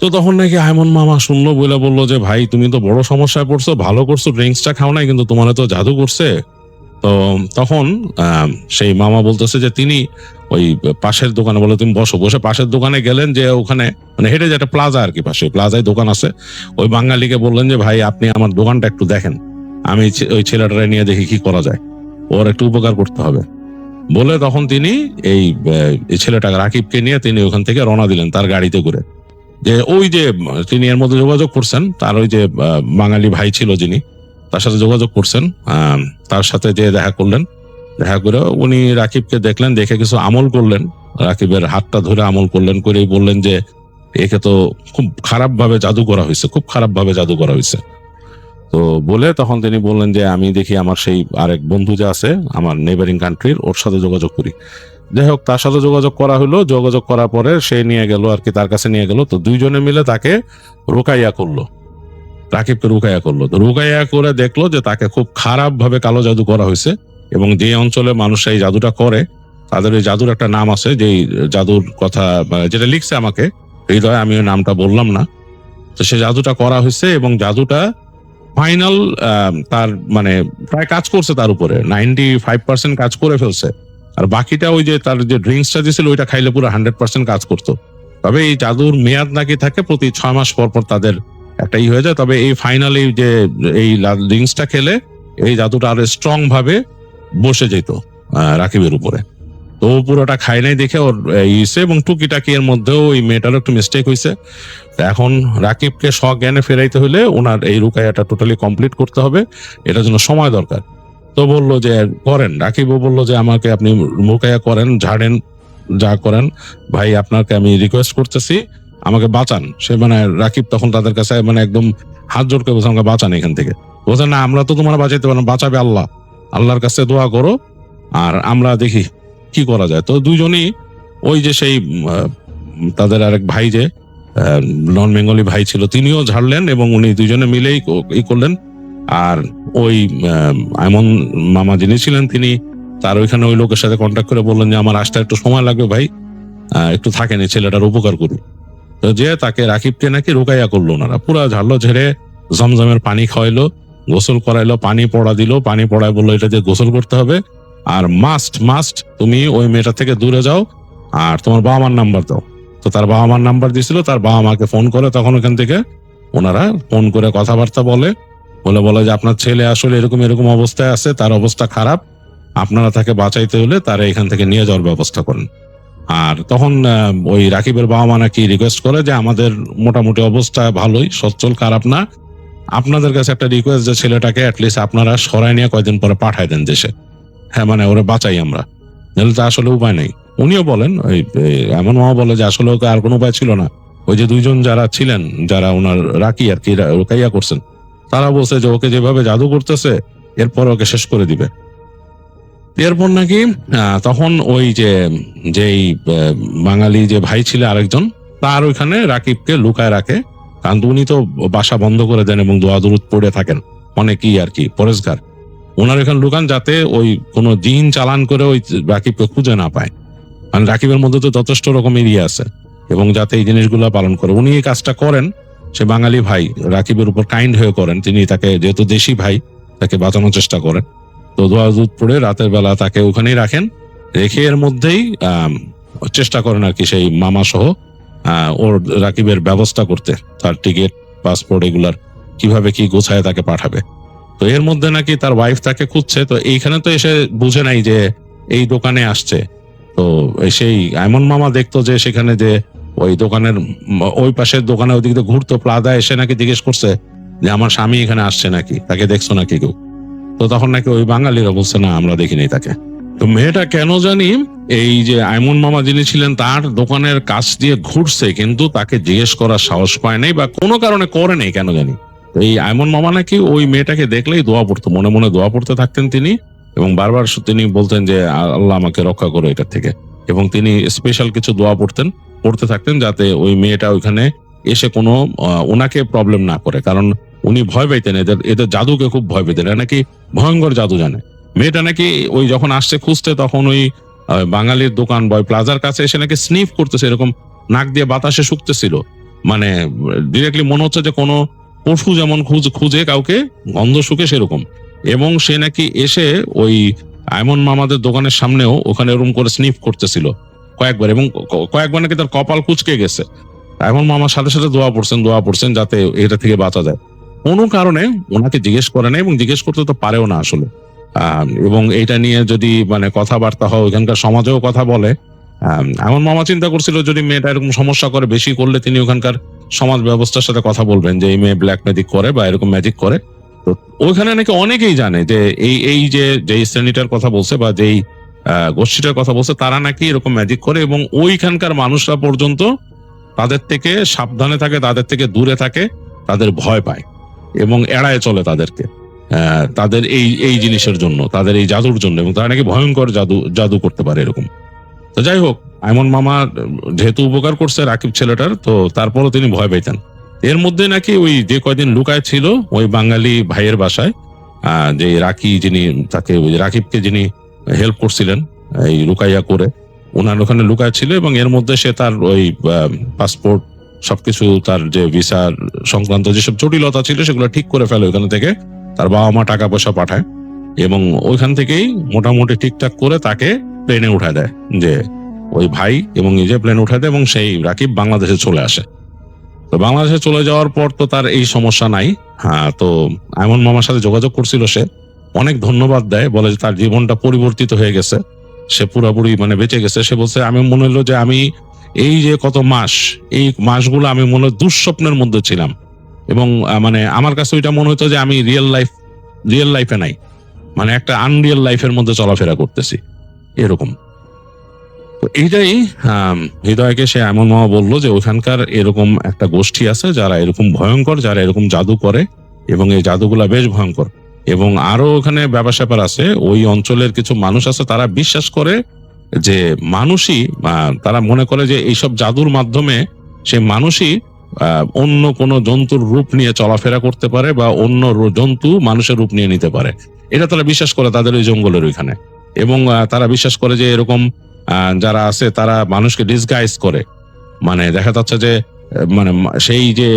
তো তখন নাকি আইমন মামা শুনলো, বললো যে ভাই তুমি তো বড় সমস্যায় পড়ছো, ভালো করছো ড্রিঙ্কসটা খাও নাই, কিন্তু তোমার তো জাদু করছে। তো তখন সেই মামা বলতেছে যে তিনি ওই পাশের দোকানে, বলে তুমি বসো, বসে পাশের দোকানে গেলেন, যে ওখানে মানে হেঁটে যে একটা প্লাজা আর কি, পাশে প্লাজায় দোকান আছে, ওই বাঙালিকে বললেন যে ভাই আপনি আমার দোকানটা একটু দেখেন, আমি ওই ছেলেটারে নিয়ে দেখি কি করা যায়, ওর একটু উপকার করতে হবে। বলে তখন তিনি এই ছেলেটা রাকিবকে নিয়ে তিনি ওখান থেকে রওনা দিলেন তার গাড়িতে করে। যে ওই যে তিনি এর মধ্যে যোগাযোগ করছেন, তার ওই যে বাঙালি ভাই ছিল যিনি, তার সাথে যোগাযোগ করছেন, তার সাথে যে দেখা করলেন, দেখা করে উনি রাকিবকে দেখলেন, দেখে কিছু আমল করলেন, রাকিবের হাতটা ধরে আমল করলেন, করেই বললেন যে একে তো খুব খারাপ ভাবে জাদু করা হয়েছে, খুব খারাপ ভাবে জাদু করা হয়েছে। তো বলে তখন তিনি বললেন যে আমি দেখি আমার সেই আরেক বন্ধু যে আছে আমার নেবারিং কান্ট্রির, ওর সাথে যোগাযোগ করি। যাই হোক, তার সাথে যোগাযোগ করা হলো, যোগাযোগ করার পরে সে নিয়ে গেল আর কি, তার কাছে নিয়ে গেল। তো দুইজনে মিলে তাকে রুকাইয়া করলো, রাকিবকে রুকাইয়া করলো। তো রুকাইয়া করে দেখলো যে তাকে খুব খারাপ ভাবে কালো জাদু করা হয়েছে, এবং যে অঞ্চলে মানুষ এই জাদুটা করে তাদের ওই জাদুর একটা নাম আছে, যে জাদুর কথা যেটা লিখছে আমাকে হৃদয়, আমি ওই নামটা বললাম না। তো সে জাদুটা করা হয়েছে, এবং জাদুটা ফাইনাল তার মানে প্রায় কাজ করছে, তার উপরে 95% কাজ করে ফেলছে। আর বাকিটা ওই যে তার যে ড্রিঙ্কসটা দিয়েছিল ওইটা খাইলে পুরো 100% কাজ করতো। তবে এই জাদুর মেয়াদ নাকি থাকে প্রতি 6 মাস পর পর তাদের একটা হয়ে যায়। তবে এই ফাইনালি যে এই ড্রিঙ্কসটা খেলে এই জাদুটা আরো স্ট্রং ভাবে বসে যেত রাকিবের উপরে। তো ও পুরোটা খায় নাই দেখে ওর ইসে, এবং টুকিটাকি এর মধ্যেও ওই মেয়েটারও একটু মিস্টেক হয়েছে। এখন রাকিবকে সজ্ঞানে ফেরাইতে হলে ওনার এই রুকাইয়াটা টোটালি কমপ্লিট করতে হবে, এটার জন্য সময় দরকার। তো বললো যে করেন, রাকিবও বললো যে আমাকে আপনি রুকাইয়া করেন, ঝাড়েন, যা করেন ভাই, আপনাকে আমি রিকোয়েস্ট করতেছি, আমাকে বাঁচান। সে মানে রাকিব তখন তাদের কাছে মানে একদম হাত জোর করে বলছে আমাকে বাঁচান এখান থেকে। বলছে না, আমরা তো তোমার বাঁচাইতে পারবো না, বাঁচাবে আল্লাহ, আল্লাহর কাছে দোয়া করো, আর আমরা দেখি কি করা যায়। তো দুইজনই ওই যে সেই তাদের আরেক ভাই যে নন বেঙ্গলি ভাই ছিল, তিনিও ঝাড়লেন, এবং উনি দুইজনে মিলেই ই করলেন। আর ওই এমন মামা যিনি ছিলেন, তিনি তার ওইখানে ওই লোকের সাথে কন্ট্যাক্ট করে বললেন যে আমার আসতে একটু সময় লাগবে ভাই, একটু থাকেন, এই ছেলেটার উপকার করি। তো যে তাকে রাকিবকে নাকি রুকাইয়া করলো, ওনারা পুরা ঝাড়লো, ঝেড়ে জমজমের পানি খাওয়াইলো, গোসল করাইলো, পানি পড়া দিল, পানি পড়ায় বললো এটা দিয়ে গোসল করতে হবে, আর মাস্ট তুমি ওই মেয়েটা থেকে দূরে যাও, আর তোমার বাবা মার নাম্বার দাও। তো তার বাবা মার নাম্বার দিয়েছিল, তার বাবা মাকে ফোন করে তখন ওখান থেকে ওনারা ফোন করে কথাবার্তা বলে যে আপনার ছেলে আসলে এরকম এরকম অবস্থায় আছে, তার অবস্থা খারাপ, আপনারা তাকে বাঁচাইতে হলে তারা এখান থেকে নিয়ে যাওয়ার ব্যবস্থা করেন। আর তখন ওই রাকিবের বাবা মা নাকি রিকোয়েস্ট করে যে আমাদের মোটামুটি অবস্থা ভালোই, সচ্ছল, খারাপ না, আপনাদের কাছে একটা রিকোয়েস্ট যে ছেলেটাকে অ্যাটলিস্ট আপনারা সরাই নিয়ে কয়দিন পরে পাঠাই দেন দেশে। হ্যাঁ, মানে ওরা বাঁচাই আমরা, নাহলে তো আসলে উপায় নেই। উনিও বলেন, ওই এমন মামা বলে যে আসলে ওকে আর কোনো উপায় ছিল না। ওই যে দুইজন যারা ছিলেন, যারা ওনার রাকি আর কি রুকাইয়া করছেন, তারা বলছে যে ওকে যেভাবে জাদু করতেছে এরপর ওকে শেষ করে দিবে। এরপর নাকি তখন ওই যেই বাঙালি যে ভাই ছিল আরেকজন, তার ওইখানে রাকিবকে লুকায় রাখে, কারণ উনি তো বাসা বন্ধ করে দেন এবং দোয়া দুরুদ পড়ে থাকেন, অনেকেই আর কি পরেশগার। ওনার এখানে লুকান যাতে ওই কোনো জিন চালান করে ওই রাকিবকে খুঁজে না পায়, কারণ রাকিবের মধ্যে তো যথেষ্ট রকমের ইয়ে আছে, এবং যাতে এই জিনিসগুলো পালন করে। উনি এই কাজটা করেন, সে বাঙালি ভাই রাকিবের উপর কাইন্ড হয়ে করেন। তিনি তাকে, যেহেতু দেশি ভাই, তাকে বাঁচানোর চেষ্টা করেন। তো দোয়া দুধ পড়ে রাতের বেলা তাকে ওখানেই রাখেন, রেখে এর মধ্যেই চেষ্টা করেন আর কি সেই মামা সহ ওর রাকিবের ব্যবস্থা করতে, তার টিকিট পাসপোর্ট এগুলার কিভাবে কি গোছায় তাকে পাঠাবে। তো এর মধ্যে নাকি তার ওয়াইফ তাকে খুঁজছে, তো এইখানে তো এসে বুঝে নাই যে এই দোকানে আসছে। তো সেই এমন মামা দেখতো যে সেখানে যে ওই দোকানের ওই পাশের দোকানে ওই দিক দিয়ে ঘুরতো, প্লাদা এসে নাকি জিজ্ঞেস করছে যে আমার স্বামী এখানে আসছে নাকি, তাকে দেখছো নাকি কেউ। তো তখন নাকি ওই বাঙালিরা বলছে না, আমরা দেখিনি তাকে। তো মেয়েটা কেন জানি এই যে আইমন মামা যিনি ছিলেন তার দোকানের কাছ দিয়ে ঘুরছে, কিন্তু তাকে জিজ্ঞেস করার সাহস পায় নাই বা কোনো কারণে করে নাই কেন জানি। এই আইমন মামা নাকি ওই মেয়েটাকে দেখলেই দোয়া পড়তো, মনে মনে দোয়া পড়তে থাকতেন তিনি, এবং বারবার তিনি বলতেন যে আল্লাহ আমাকে রক্ষা করো এটার থেকে। এবং তিনি স্পেশাল কিছু দোয়া পড়তে থাকতেন যাতে ওই মেয়েটা ওইখানে এসে কোনো ওনাকে প্রবলেম না করে, কারণ উনি ভয় পাইতেন, এদের জাদুকে খুব ভয় পেতেন, এরা নাকি ভয়ঙ্কর জাদু জানে। মেয়েটা নাকি ওই যখন আসছে খুঁজতে, তখন ওই বাঙালির দোকান বয় প্লাজার কাছে এসে নাকি স্নিফ করতেছে, এরকম নাক দিয়ে বাতাসে শুকতেছিল, মানে ডিরেক্টলি মনে হচ্ছে যে কোনো পশু যেমন খুঁজে কাউকে গন্ধ শুকে সেরকম। এবং সে নাকি এসে ওই আইমন মামাদের দোকানের সামনেও ওখানে এরকম করে স্নিফ করতেছিল কয়েকবার, এবং কয়েকবার নাকি তার কপাল কুঁচকে গেছে। আইমন মামার সাথে সাথে দোয়া পড়ছেন যাতে এটা থেকে বাঁচা যায়। কোনো কারণে ওনাকে জিজ্ঞেস করে না, এবং জিজ্ঞেস করতে তো পারেও না আসলে। এবং এটা নিয়ে যদি মানে কথাবার্তা হয়, ওখানকার সমাজেও কথা বলে, এমন মামা চিন্তা করছিল যদি মেয়েটা এরকম সমস্যা করে, বেশি করলে তিনি ওখানকার সমাজ ব্যবস্থার সাথে কথা বলবেন যে এই মেয়ে ব্ল্যাক ম্যাজিক করে বা এরকম ম্যাজিক করে। তো ওইখানে নাকি অনেকেই জানে যে এই যেই শ্রেণীটার কথা বলছে বা যেই গোষ্ঠীটার কথা বলছে, তারা নাকি এরকম ম্যাজিক করে, এবং ওইখানকার মানুষরা পর্যন্ত তাদের থেকে সাবধানে থাকে, তাদের থেকে দূরে থাকে, তাদের ভয় পায় এবং এড়ায় চলে তাদেরকে, তাদের এই জিনিসের জন্য, তাদের এই জাদুর জন্য, এবং তারা নাকি ভয়ঙ্কর জাদু করতে পারে এরকম। তো যাই হোক, আইমন মামা যেহেতু উপকার করছে রাকিব ছেলেটার, তো তারপরও তিনি ভয় পাইতেন। এর মধ্যে নাকি ওই যে কয়দিন লুকায় ছিল ওই বাঙালি ভাইয়ের বাসায়, যে যিনি তাকে ওই রাকিবকে যিনি হেল্প করছিলেন এই লুকাইয়া করে, ওনার ওখানে লুকায় ছিল, এবং এর মধ্যে সে তার ওই পাসপোর্ট সবকিছু, তার যে ভিসা সংক্রান্ত যেসব জটিলতা ছিল সেগুলো ঠিক করে ফেলে ওখান থেকে, তার বাবা মা টাকা পয়সা পাঠায়, এবং ওইখান থেকেই মোটামুটি ঠিকঠাক করে তাকে প্লেনে উঠায় দেয়, যে ওই ভাই এবং নিজে প্লেন উঠায় দেয়, এবং সেই রাকিব বাংলাদেশে চলে আসে। তো বাংলাদেশে চলে যাওয়ার পর তো তার এই সমস্যা নাই। হ্যাঁ, তো আইমন মামার সাথে যোগাযোগ করছিল, সে অনেক ধন্যবাদ দেয়, বলে যে তার জীবনটা পরিবর্তিত হয়ে গেছে, সে পুরোপুরি মানে বেঁচে গেছে। সে বলছে আমি মনে হলো যে আমি এই যে কত মাস, এই মাসগুলো আমি মনে হয় দুঃস্বপ্নের মধ্যে ছিলাম, এবং মানে আমার কাছে ওইটা মনে হতো যে আমি রিয়েল লাইফে নাই, মানে একটা আনরিয়েল লাইফের মধ্যে চলাফেরা করতেছি এরকম। তো এইটাই হৃদয়কে সে এমন মামা বললো যে ওখানকার এরকম একটা গোষ্ঠী আছে যারা এরকম ভয়ঙ্কর, যারা এরকম জাদু করে, এবং এই জাদুগুলা বেশ ভয়ঙ্কর। এবং আরো ওখানে ব্যাপার স্যাপার আছে, ওই অঞ্চলের কিছু মানুষ আছে তারা বিশ্বাস করে যে মানুষই, তারা মনে করে যে এইসব জাদুর মাধ্যমে সে মানুষই অন্য কোনো জন্তুর রূপ নিয়ে চলাফেরা করতে পারে, বা অন্য জন্তু মানুষের রূপ নিয়ে নিতে পারে, এটা তারা বিশ্বাস করে তাদের ওই জঙ্গলের ওইখানে। এবং তারা বিশ্বাস করে যে এরকম যারা আছে তারা মানুষকে ডিসগাইজ করে, মানে দেখা যাচ্ছে যে মানে সেই যে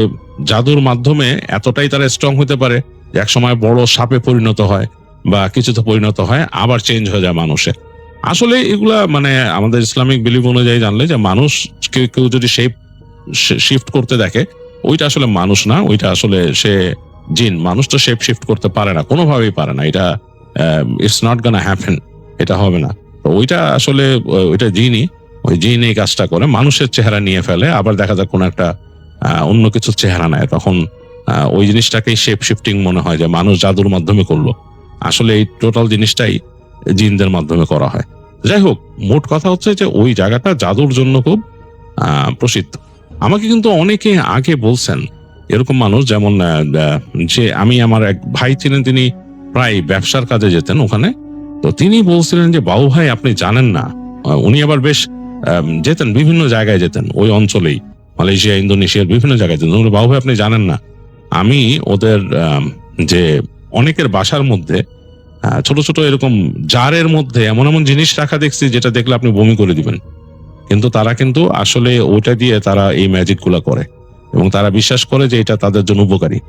জাদুর মাধ্যমে এতটাই তারা স্ট্রং হতে পারে যে একসময় বড় সাপে পরিণত হয় বা কিছুতে পরিণত হয়, আবার চেঞ্জ হয়ে যায় মানুষে। আসলে এগুলা মানে আমাদের ইসলামিক বিলিভ অনুযায়ী জানলে যে মানুষ কেউ যদি শিফট করতে দেখে, ওইটা আসলে মানুষ না, ওইটা আসলে সে জিন। মানুষ তো শেপ শিফট করতে পারে না, কোনোভাবেই পারে না, এটা ইটস নট গোনা হ্যাপেন, এটা হবে না। তো ওইটা আসলে ওইটা জিনই, ওই জিন এই কাজটা করে, মানুষের চেহারা নিয়ে ফেলে, আবার দেখা যায় কোন একটা অন্য কিছুর চেহারা নেয়, তখন ওই জিনিসটাকেই শেপ শিফটিং মনে হয় যে মানুষ জাদুর মাধ্যমে করলো। আসলে এই টোটাল জিনিসটাই জিনদের মাধ্যমে করা হয়। যাই হোক, মোট কথা হচ্ছে যে ওই জায়গাটা জাদুর জন্য খুব প্রসিদ্ধ। আমাকে কিন্তু অনেকে আগে বলছেন এরকম মানুষ, যেমন যে আমার এক ভাই ছিলেন, তিনি প্রায় ব্যবসার কাজে যেতেন ওখানে, তো তিনি বলছিলেন যে বাবু ভাই আপনি জানেন না, উনি আবার বেশ যেতেন, বিভিন্ন জায়গায় যেতেন ওই অঞ্চলেই, মালয়েশিয়া, ইন্দোনেশিয়ার বিভিন্ন জায়গায় যেতেন। বাবু ভাই আপনি জানেন না, আমি ওদের যে অনেকের বাসার মধ্যে ছোট ছোট এরকম জারের মধ্যে এমন এমন জিনিস রাখা দেখছি যেটা দেখলে আপনি বমি করে দিবেন, কিন্তু তারা কিন্তু আসলে ওইটা দিয়ে তারা এই ম্যাজিক গুলা করে এবং তারা বিশ্বাস করে যে এটা তাদের জন্য উপকারী।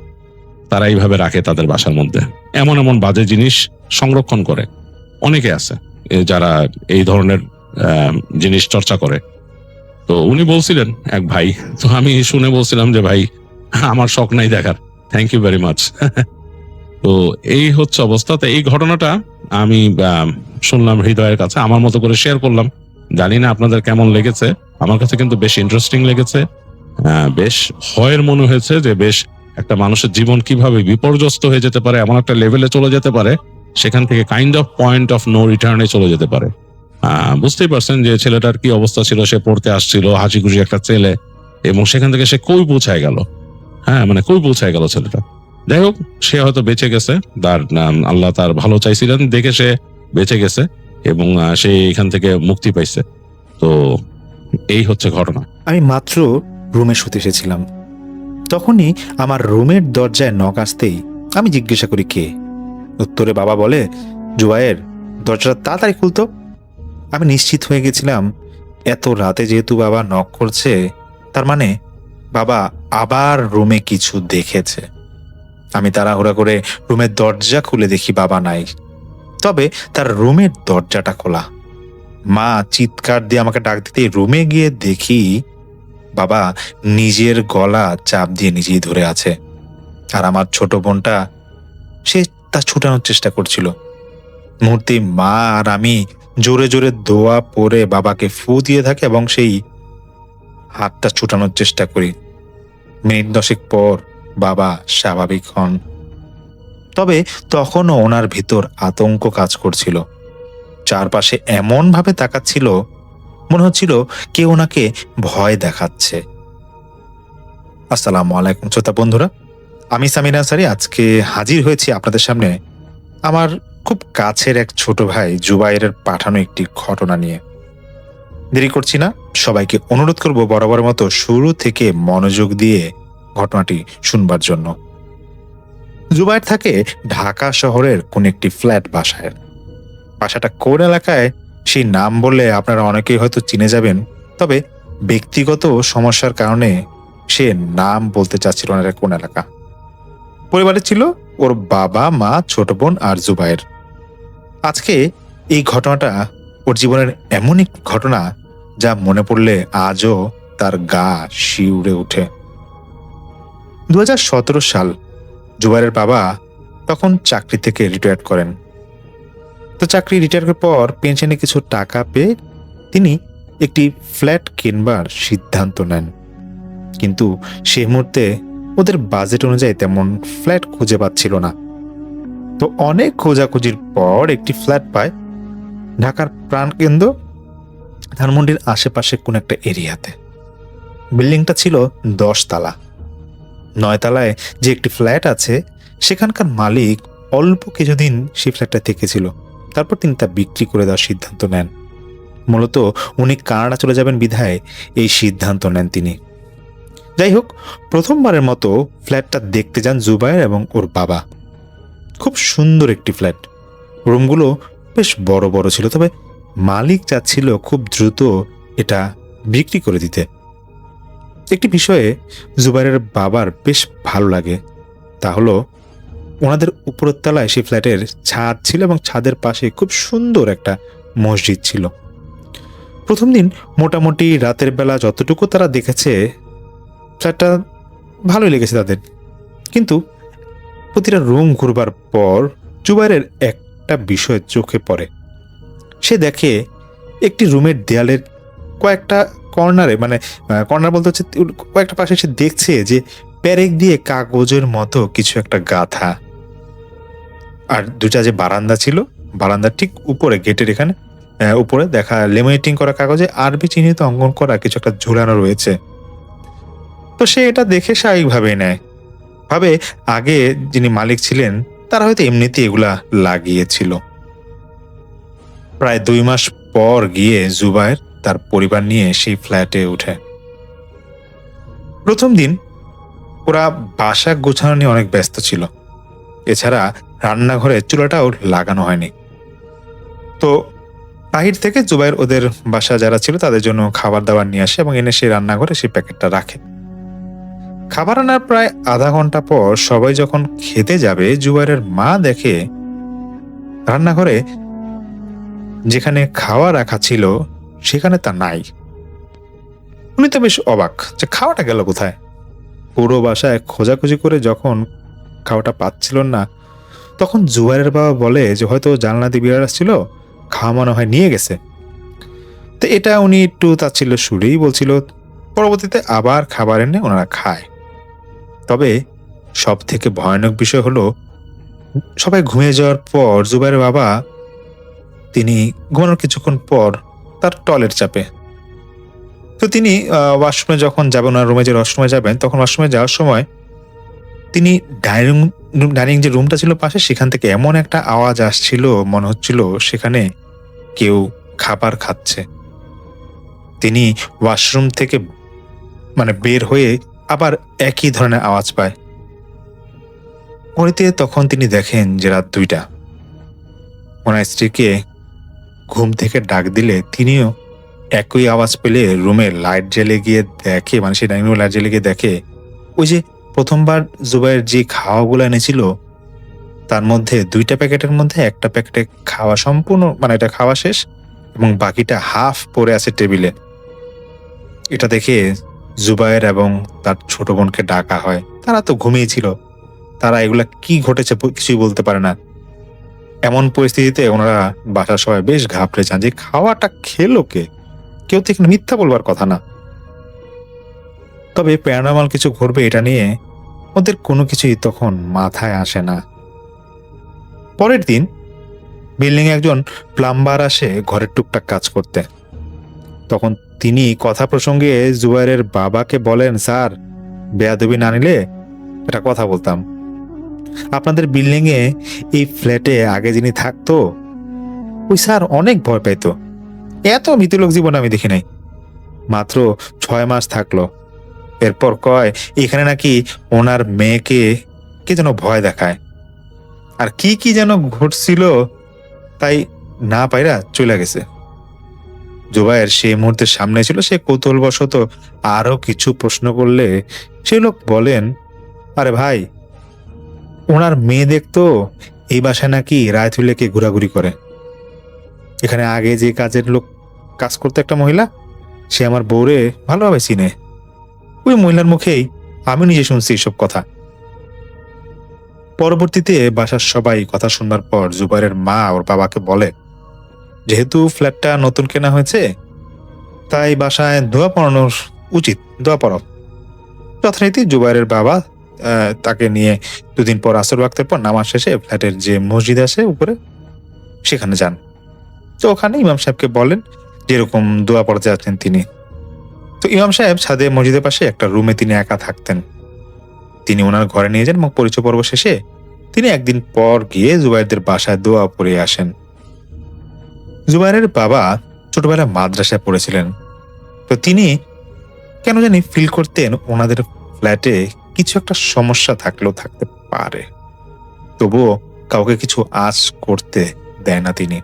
তারা এইভাবে রাখে তাদের বাসার মধ্যে এমন এমন বাজে জিনিস সংরক্ষণ করে। অনেকে আছে যারা এই ধরনের জিনিস চর্চা করে। তো উনি বলছিলেন এক ভাই, তো আমি শুনে বলছিলাম যে ভাই আমার শখ নাই দেখার, থ্যাংক ইউ ভেরি মাচ। তো এই হচ্ছে অবস্থা। তো এই ঘটনাটা আমি শুনলাম হৃদয়ের কাছে, আমার মতো করে শেয়ার করলাম। জানি না আপনাদের কেমন লেগেছে, আমার কাছে কিন্তু বেশ ইন্টারেস্টিং লেগেছে। বেশ ভয়ের মনে হয়েছে যে বেশ একটা মানুষের জীবন কিভাবে বিপর্যস্ত হয়ে যেতে পারে, এমন একটা লেভেলে চলে যেতে পারে, সেখান থেকে kind of point of no রিটার্নে চলে যেতে পারে। বুঝতেই পারছেন যে ছেলেটার কি অবস্থা ছিল, সে পড়তে আসছিল হাসি খুশি একটা ছেলে, এবং সেখান থেকে সে কই পৌঁছায় গেল। হ্যাঁ, মানে কই পৌঁছায় গেল ছেলেটা। যাই হোক, সে হয়তো বেঁচে গেছে, তার আল্লাহ তার ভালো চাইছিলেন দেখে সে বেঁচে গেছে এবং সে এখান থেকে মুক্তি পাইছে। তো এই হচ্ছে ঘটনা। আমি মাত্র রুমে শুতে এসেছিলাম, তখনই আমার রুমের দরজায় নক আসতেই আমি জিজ্ঞাসা করি কে। উত্তরে বাবা বলে, জুবায়ের, দরজাটা তাড়াতাড়ি খুলতো। আমি নিশ্চিত হয়ে গেছিলাম এত রাতে যেহেতু বাবা নক করছে, তার মানে বাবা আবার রুমে কিছু দেখেছে। আমি তাড়াহুড়া করে রুমের দরজা খুলে দেখি বাবা নাই, তবে তার রুমের দরজাটা খোলা। মা চিৎকার দিয়ে আমাকে ডাক দিতে রুমে গিয়ে দেখি বাবা নিজের গলা চাপ দিয়ে নিজেই ধরে আছে, আর আমার ছোট বোনটা সে তা ছুটানোর চেষ্টা করছিল। মুহূর্তে মা আর আমি জোরে জোরে দোয়া পরে বাবাকে ফু দিয়ে থাকি এবং সেই হাতটা ছুটানোর চেষ্টা করি। মিনিট 10 পর বাবা স্বাভাবিক হন, তবে তখনও ওনার ভিতর আতঙ্ক কাজ করছিল। চারপাশে এমন ভাবে তাকাচ্ছিল, মনে হচ্ছিল কেউ ওনাকে ভয় দেখাচ্ছে। আসসালামু আলাইকুম শ্রোতা বন্ধুরা, আমি সামির আনসারী আজকে হাজির হয়েছি আপনাদের সামনে আমার খুব কাছের এক ছোট ভাই জুবাইরের পাঠানো একটি ঘটনা নিয়ে। দেরি করছি না, সবাইকে অনুরোধ করব বরাবরের মতো শুরু থেকে মনোযোগ দিয়ে ঘটনাটি শুনবার জন্য। জুবাইর থাকে ঢাকা শহরের কোন একটি ফ্ল্যাট বাসায়। বাসাটা কোন এলাকায় সেই নাম বললে আপনারা অনেকেই হয়তো চিনে যাবেন, তবে ব্যক্তিগত সমস্যার কারণে সে নাম বলতে চাচ্ছিল না কোন এলাকা। পরিবারে ছিল ওর বাবা, মা, ছোট বোন আর জুবাইর। আজকে এই ঘটনাটা ওর জীবনের এমন এক ঘটনা যা মনে পড়লে আজও তার গা শিউরে ওঠে। 2017 সাল। জুবাইরের বাবা তখন চাকরি থেকে রিটায়ার করেন। তো চাকরি রিটায়ারের পর পেনশনে কিছু টাকা পেয়ে তিনি একটি ফ্ল্যাট কিনবার সিদ্ধান্ত নেন, কিন্তু সেই মুহূর্তে ওদের বাজেট অনুযায়ী তেমন ফ্ল্যাট খুঁজে পাচ্ছিল না। তো অনেক খোঁজাখুঁজির পর একটি ফ্ল্যাট পায় ঢাকার প্রাণকেন্দ্র ধানমন্ডির আশেপাশে কোন একটা এরিয়াতে। বিল্ডিংটা ছিল 10 তলা। 9 তলায় যে একটি ফ্ল্যাট আছে সেখানকার মালিক অল্প কিছুদিন সেই ফ্ল্যাটটা থেকেছিল, তারপর তিনি তা বিক্রি করে দেওয়ার সিদ্ধান্ত নেন। মূলত উনি কানাডা চলে যাবেন বিধায় এই সিদ্ধান্ত নেন তিনি। যাই হোক, প্রথমবারের মতো ফ্ল্যাটটা দেখতে যান জুবাইর এবং ওর বাবা। খুব সুন্দর একটি ফ্ল্যাট, রুমগুলো বেশ বড় বড় ছিল, তবে মালিক চাচ্ছিল খুব দ্রুত এটা বিক্রি করে দিতে। একটি বিষয়ে জুবাইরের বাবার বেশ ভালো লাগে, তা হলো ওনাদের উপরের তলায় সেই ফ্ল্যাটের ছাদ ছিল এবং ছাদের পাশে খুব সুন্দর একটা মসজিদ ছিল। প্রথম দিন মোটামুটি রাতের বেলা যতটুকু তারা দেখেছে ফ্ল্যাটটা ভালোই লেগেছে তাদের, কিন্তু প্রতিটা রুম ঘুরবার পর জুবাইরের একটা বিষয় চোখে পড়ে। সে দেখে একটি রুমের দেয়ালের কয়েকটা কর্নারে, মানে কর্নার বলতে হচ্ছে কয়েকটা পাশে সে দেখছে যে পেরেক দিয়ে কাগজের মতো কিছু একটা গাঁথা। আর দুটা যে বারান্দা ছিল, বারান্দার ঠিক উপরে গেটের এখানে উপরে দেখা লেমিনেটিং করা কাগজে আরবি চিহ্নিত অঙ্কন করা কিছু একটা ঝুলানো রয়েছে। তো সে এটা দেখে স্বাভাবিকভাবেই নেয়, ভাবে আগে যিনি মালিক ছিলেন তারা হয়তো এমনিতেই এগুলা লাগিয়েছিল। প্রায় 2 মাস পর গিয়ে জুবায়ের তার পরিবার নিয়ে সেই ফ্ল্যাটে উঠে। প্রথম দিন ওরা বাসা গোছানো নিয়ে অনেক ব্যস্ত ছিল। এছাড়া রান্নাঘরে চুলাটাও লাগানো হয়নি। তো বাহির থেকে জুবায়ের ওদের বাসা যারা ছিল তাদের জন্য খাবার দাবার নিয়ে আসে এবং এনে সেই রান্নাঘরে সেই প্যাকেটটা রাখে। খাবার আনার প্রায় আধা ঘন্টা পর সবাই যখন খেতে যাবে, জুবায়ের মা দেখে রান্নাঘরে যেখানে খাওয়া রাখা ছিল সেখানে তা নাই। উনি তো বেশ অবাক যে খাওয়াটা গেল কোথায়। পুরো বাসায় খোঁজাখুঁজি করে যখন খাওয়াটা পাচ্ছিল না, তখন জুবায়ের বাবা বলে যে হয়তো জানলা দিয়ে বিড়াল আসছিল, খাওয়া মনে হয় নিয়ে গেছে। তো এটা উনি একটু তাচ্ছিল্য সুরেই বলছিল। পরবর্তীতে আবার খাবার এনে ওনারা খায়। তবে সব থেকে ভয়ানক বিষয় হলো, সবাই ঘুমিয়ে যাওয়ার পর জুবায়ের বাবা তিনি ঘুমানোর কিছুক্ষণ পর তার টয়লেট চাপে। তো তিনি ওয়াশরুমে যখন যাবেন, ওনার রুমে যে ওয়াশরুমে যাবেন, তখন ওয়াশরুমে যাওয়ার সময় তিনি ডাইনিং যে রুমটা ছিল পাশে, সেখান থেকে এমন একটা আওয়াজ আসছিল, মনে হচ্ছিল সেখানে কেউ খাবার খাচ্ছে। তিনি ওয়াশরুম থেকে বের হয়ে আবার একই ধরনের আওয়াজ পায়। ঘড়িতে তখন তিনি দেখেন যে রাত 2টা। ওনার স্ত্রীকে ঘুম থেকে ডাক দিলে তিনিও একই আওয়াজ পেলে রুমে লাইট জ্বেলে গিয়ে দেখে, সেই ডাইনিং রুমে লাইট জ্বেলে গিয়ে দেখে ওই যে প্রথমবার জুবায়ের যে খাওয়াগুলো এনেছিল তার মধ্যে 2টা প্যাকেটের মধ্যে একটা প্যাকেটে খাওয়া সম্পূর্ণ এটা খাওয়া শেষ এবং বাকিটা হাফ পড়ে আছে টেবিলে। এটা দেখে জুবায়ের এবং তার ছোট বোনকে ডাকা হয়। তারা তো ঘুমিয়েছিল, তারা এগুলা কি ঘটেছে কিছুই বলতে পারে না। এমন পরিস্থিতিতে ওনারা বাসার সবাই বেশ ঘাবড়ে যান যে খাওয়াটা খেলো কে, কেউ তো এখানে মিথ্যা বলবার কথা না। তবে প্যারানর্মাল কিছু ঘটবে এটা নিয়ে ওদের কোনো কিছুই তখন মাথায় আসে না। পরের দিন বিল্ডিং এ একজন প্লাম্বার আসে ঘরের টুকটাক কাজ করতে। তখন তিনি কথা প্রসঙ্গে জুবায়ের বাবাকে বলেন, স্যার, বেয়াদবি না নিলে একটা কথা বলতাম। আপনাদের বিল্ডিং এ এই ফ্ল্যাটে আগে যিনি থাকতো ওই স্যার অনেক ভয় পাইতো। এত ভীতুলোক জীবন আমি দেখি নাই। মাত্র 6 মাস থাকলো, এরপর কয় এখানে নাকি ওনার মেয়েকে কে যেন ভয় দেখায়, আর কি কি যেন ঘটছিল, তাই না পাইরা চলে গেছে। জুবায়ের সেই মুহূর্তে সামনে ছিল, সে কৌতূহলবশত আরো কিছু প্রশ্ন করলে সে লোক বলেন, আরে ভাই, ওনার মেয়ে দেখতো এই বাসায় নাকি রায় তুলেকে ঘোরাঘুরি করে। এখানে আগে যে কাজের লোক কাজ করতো একটা মহিলা, সে আমার বউরে ভালোভাবে চিনে। ওই মহিলার মুখেই আমি নিজে শুনছি এসব কথা। পরবর্তীতে বাসার সবাই কথা শুনবার পর জুবায়ের মা ওর বাবাকে বলে, যেহেতু ফ্ল্যাটটা নতুন কেনা হয়েছে তাই বাসায় দোয়া পড়ানো উচিত, দোয়া পড়াও। যথারীতি জুবায়ের বাবা তাকে নিয়ে 2 দিন পর আসর ওয়াক্তের পর নামাজ শেষে ফ্ল্যাটের যে মসজিদ আছে উপরে সেখানে যান। তো ওখানে ইমাম সাহেবকে বলেন যেরকম দোয়া পড়াতে যাচ্ছেন তিনি। তো ইমাম সাহেব ছাদে মসজিদের পাশে একটা রুমে তিনি একা থাকতেন। তিনি ওনার ঘরে নিয়ে যান এবং পরিচয় পর্ব শেষে তিনি একদিন পর গিয়ে জুবায়েরদের বাসায় দোয়া পড়ে আসেন। জুবায়েরের বাবা ছোটবেলায় মাদ্রাসায় পড়েছিলেন। তো তিনি কেন জানি ফিল করতেন ওনাদের ফ্ল্যাটে কিছু একটা সমস্যা থাকলেও থাকতে পারে, তবুও কাউকে কিছু আঁচ করতে দেয় না তিনি।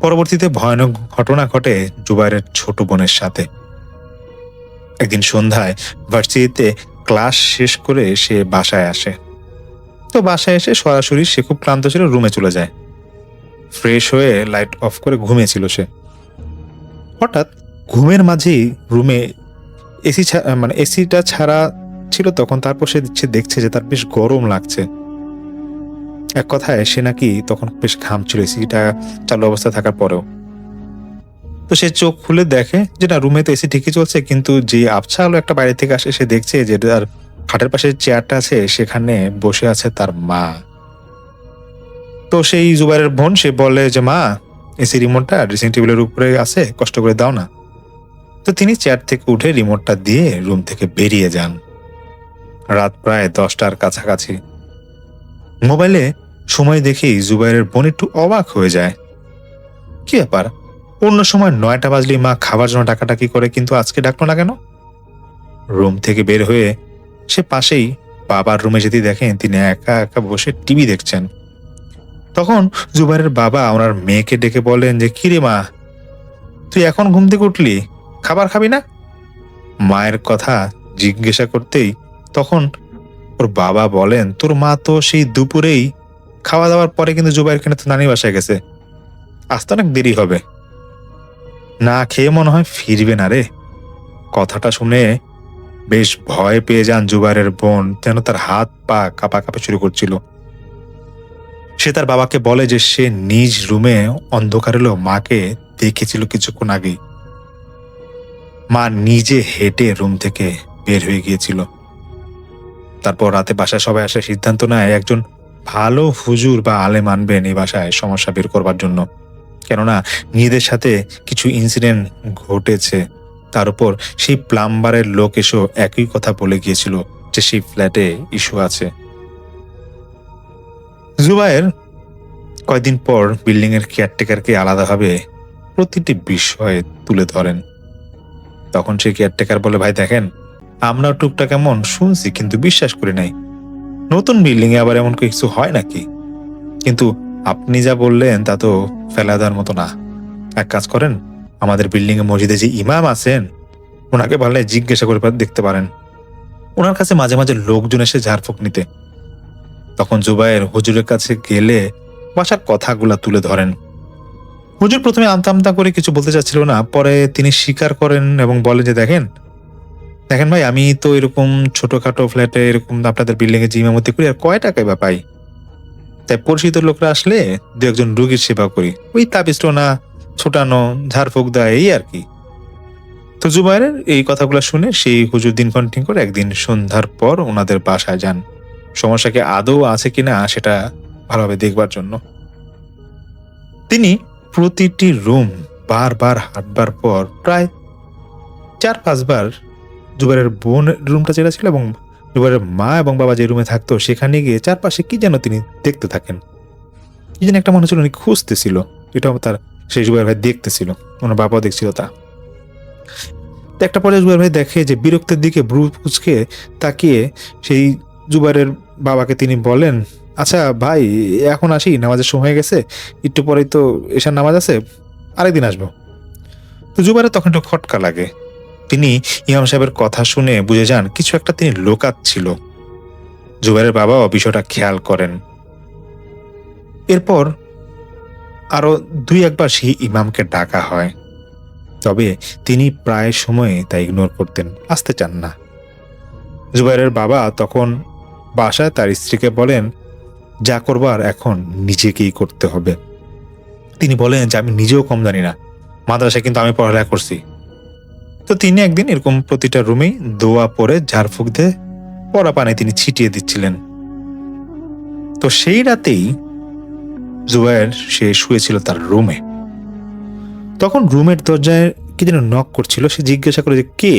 পরবর্তীতে ভয়ানক ঘটনা ঘটে জুবায়েরের ছোট বোনের সাথে। একদিন সন্ধ্যায় ভার্সিটিতে ক্লাস শেষ করে সে বাসায় আসে। তো বাসায় এসে সরাসরি সে খুব ক্লান্ত ছিল, রুমে চলে যায়। ফ্রেশ হয়ে লাইট অফ করে ঘুমিয়েছিল সে। হঠাৎ ঘুমের মাঝেই রুমে এসিটা ছাড়া ছিল তখন। তারপর সে দেখছে যে তার বেশ গরম লাগছে। এক কথায় সে নাকি তখন বেশ ঘামছিল এসিটা চালু অবস্থা থাকার পরেও। তো সে চোখ খুলে দেখে যে না, রুমে তো এসি ঠিকই চলছে, কিন্তু যে আবছা আলো একটা বাইরে থেকে আসে, সে দেখছে যে তার খাটের পাশে চেয়ারটা আছে সেখানে বসে আছে তার মা। তো সেই জুবায়েরের বোন সে বলে যে মা, এসি রিমোটটা ড্রেসিং টেবিলের উপরে আছে, কষ্ট করে দাও না। তো তিনি চেয়ার থেকে উঠে রিমোটটা দিয়ে রুম থেকে বেরিয়ে যান। রাত প্রায় 10টার কাছাকাছি। মোবাইলে সময় দেখেই জুবায়েরের বোন একটু অবাক হয়ে যায়। কি ব্যাপার, অন্য সময় 9টা বাজলেই মা খাবার জন্য ডাকাডাকি করে, কিন্তু আজকে ডাকলো না কেন? রুম থেকে বের হয়ে সে পাশেই বাবার রুমে যেতে দেখেন তিনি একা একা বসে টিভি দেখছেন। তখন জুবাইরের বাবা ওনার মেয়েকে ডেকে বলেন যে, কিরে মা, তুই এখন ঘুম থেকে উঠলি, খাবার খাবি না? মায়ের কথা জিজ্ঞাসা করতেই তখন ওর বাবা বলেন, তোর মা তো সেই দুপুরেই খাওয়া দাওয়ার পরে কিন্তু জুবাইর কেন তো নানি বাসায় গেছে, আজ তো অনেক দেরি হবে, না খেয়ে মনে হয় ফিরবে না রে। কথাটা শুনে বেশ ভয় পেয়ে যান জুবাইরের বোন, যেন তার হাত পা কাঁপাকাঁপি শুরু করছিল। সে তার বাবাকে বলে যে সে নিজ রুমে অন্ধকার এলো মাকে দেখেছিল কিছুক্ষণ আগেই, মা নিজে হেঁটে রুম থেকে বের হয়ে গিয়েছিল। তারপর রাতে বাসায় সবাই আসে সিদ্ধান্ত নেয় একজন ভালো হুজুর বা আলেম আনবেন এই বাসায় সমস্যা বের করবার জন্য, কেননা নিজেদের সাথে কিছু ইনসিডেন্ট ঘটেছে। তার উপর সেই প্লাম্বারের লোক এসেও একই কথা বলে গিয়েছিল যে সেই ফ্ল্যাটে ইস্যু আছে। জুবায়ের কয়েকদিন পর বিল্ডিং এর কেয়ারটেকারকে আলাদাভাবে প্রতিটি বিষয়ে তুলে ধরেন। তখন সেই কেয়ারটেকার বলে, ভাই দেখেন, আমরা টুকটাক এমন শুনছি কিন্তু বিশ্বাস করি নাই, নতুন বিল্ডিং এ আবার এমন কিছু হয় নাকি? কিন্তু আপনি যা বললেন তা তো ফেলা দেওয়ার মতো না। এক কাজ করেন, আমাদের বিল্ডিং এ মসজিদে যে ইমাম আছেন ওনাকে ভালো জিজ্ঞাসা করে দেখতে পারেন, ওনার কাছে মাঝে মাঝে লোকজন এসে ঝাড়ফুঁক নিতে। তখন জুবায়ের হুজুরের কাছে গেলে বাসার কথাগুলা তুলে ধরেন। হুজুর প্রথমে আমতা আমতা করে কিছু বলতে চাচ্ছিল না, পরে তিনি স্বীকার করেন এবং বলেন যে দেখেন ভাই, আমি তো এরকম ছোটখাটো ফ্ল্যাটে এরকম আপনাদের বিল্ডিং এ যে ইমামতি করি, আর কয় টাকায় বা পাই, তাই পরিচিত লোকরা আসলে দু একজন রুগীর সেবা করি, ওই তাবিজ টোনা ছোটানো ঝাড়ফুঁক দেয় এই আর কি। তো জুবাইরের এই কথাগুলো শুনে সেই হুজুর দিনক্ষণ ঠিক করে একদিন সন্ধ্যার পর ওনাদের বাসায় যান, সমস্যা কি আদৌ আছে কিনা সেটা ভালোভাবে দেখবার জন্য। তিনি প্রতিটি রুম বারবার হাঁটবার পর প্রায় 4-5 বার জুবাইরের বোন রুমটা যেটা ছিল এবং জুবাইরের মা এবং বাবা যে রুমে থাকতো সেখানে গিয়ে চারপাশে কি যেন তিনি দেখতে থাকেন। কি যেন একটা মনে হচ্ছিল উনি খুঁজতেছিল, এটাও তার সেই জুবাইর ভাই দেখতেছিল, ওনার বাবাও দেখছিল তা। একটা পর্যায়ে জুবাইর ভাই দেখে যে বিরক্তের দিকে ব্রু কুচকে তাকিয়ে সেই জুবাইরের বাবাকে তিনি বলেন, আচ্ছা ভাই, এখন আসি, নামাজের সময় হয়ে গেছে, একটু পরেই তো এশার নামাজ আছে, আরেকদিন আসবো। তো জুবাইরের তখন একটু খটকা লাগে, তিনি ইমাম সাহেবের কথা শুনে বুঝে যান কিছু একটা তিনি লোকাচ্ছিল। জুবাইরের বাবাও বিষয়টা খেয়াল করেন। এরপর আরো 2-1 বার সেই ইমামকে ডাকা হয়, তবে তিনি প্রায় সময় তা ইগনোর করতেন, আসতে চান না। জুবাইরের বাবা তখন বাসায় তার স্ত্রীকে বলেন, যা করবার এখন নিজেকেই করতে হবে। তিনি বলেন যে আমি নিজেও কম জানি না, মাদ্রাসায় কিন্তু আমি পড়ালেখা করছি। তো তিনি একদিন এরকম প্রতিটা রুমেই দোয়া পরে ঝাড়ফুঁক দিয়ে পড়া পানি তিনি ছিটিয়ে দিচ্ছিলেন। তো সেই রাতেই জুবায়ের সে শুয়েছিল তার রুমে। তখন রুমের দরজায় কি যেন নক করছিল, সে জিজ্ঞাসা করে যে কে।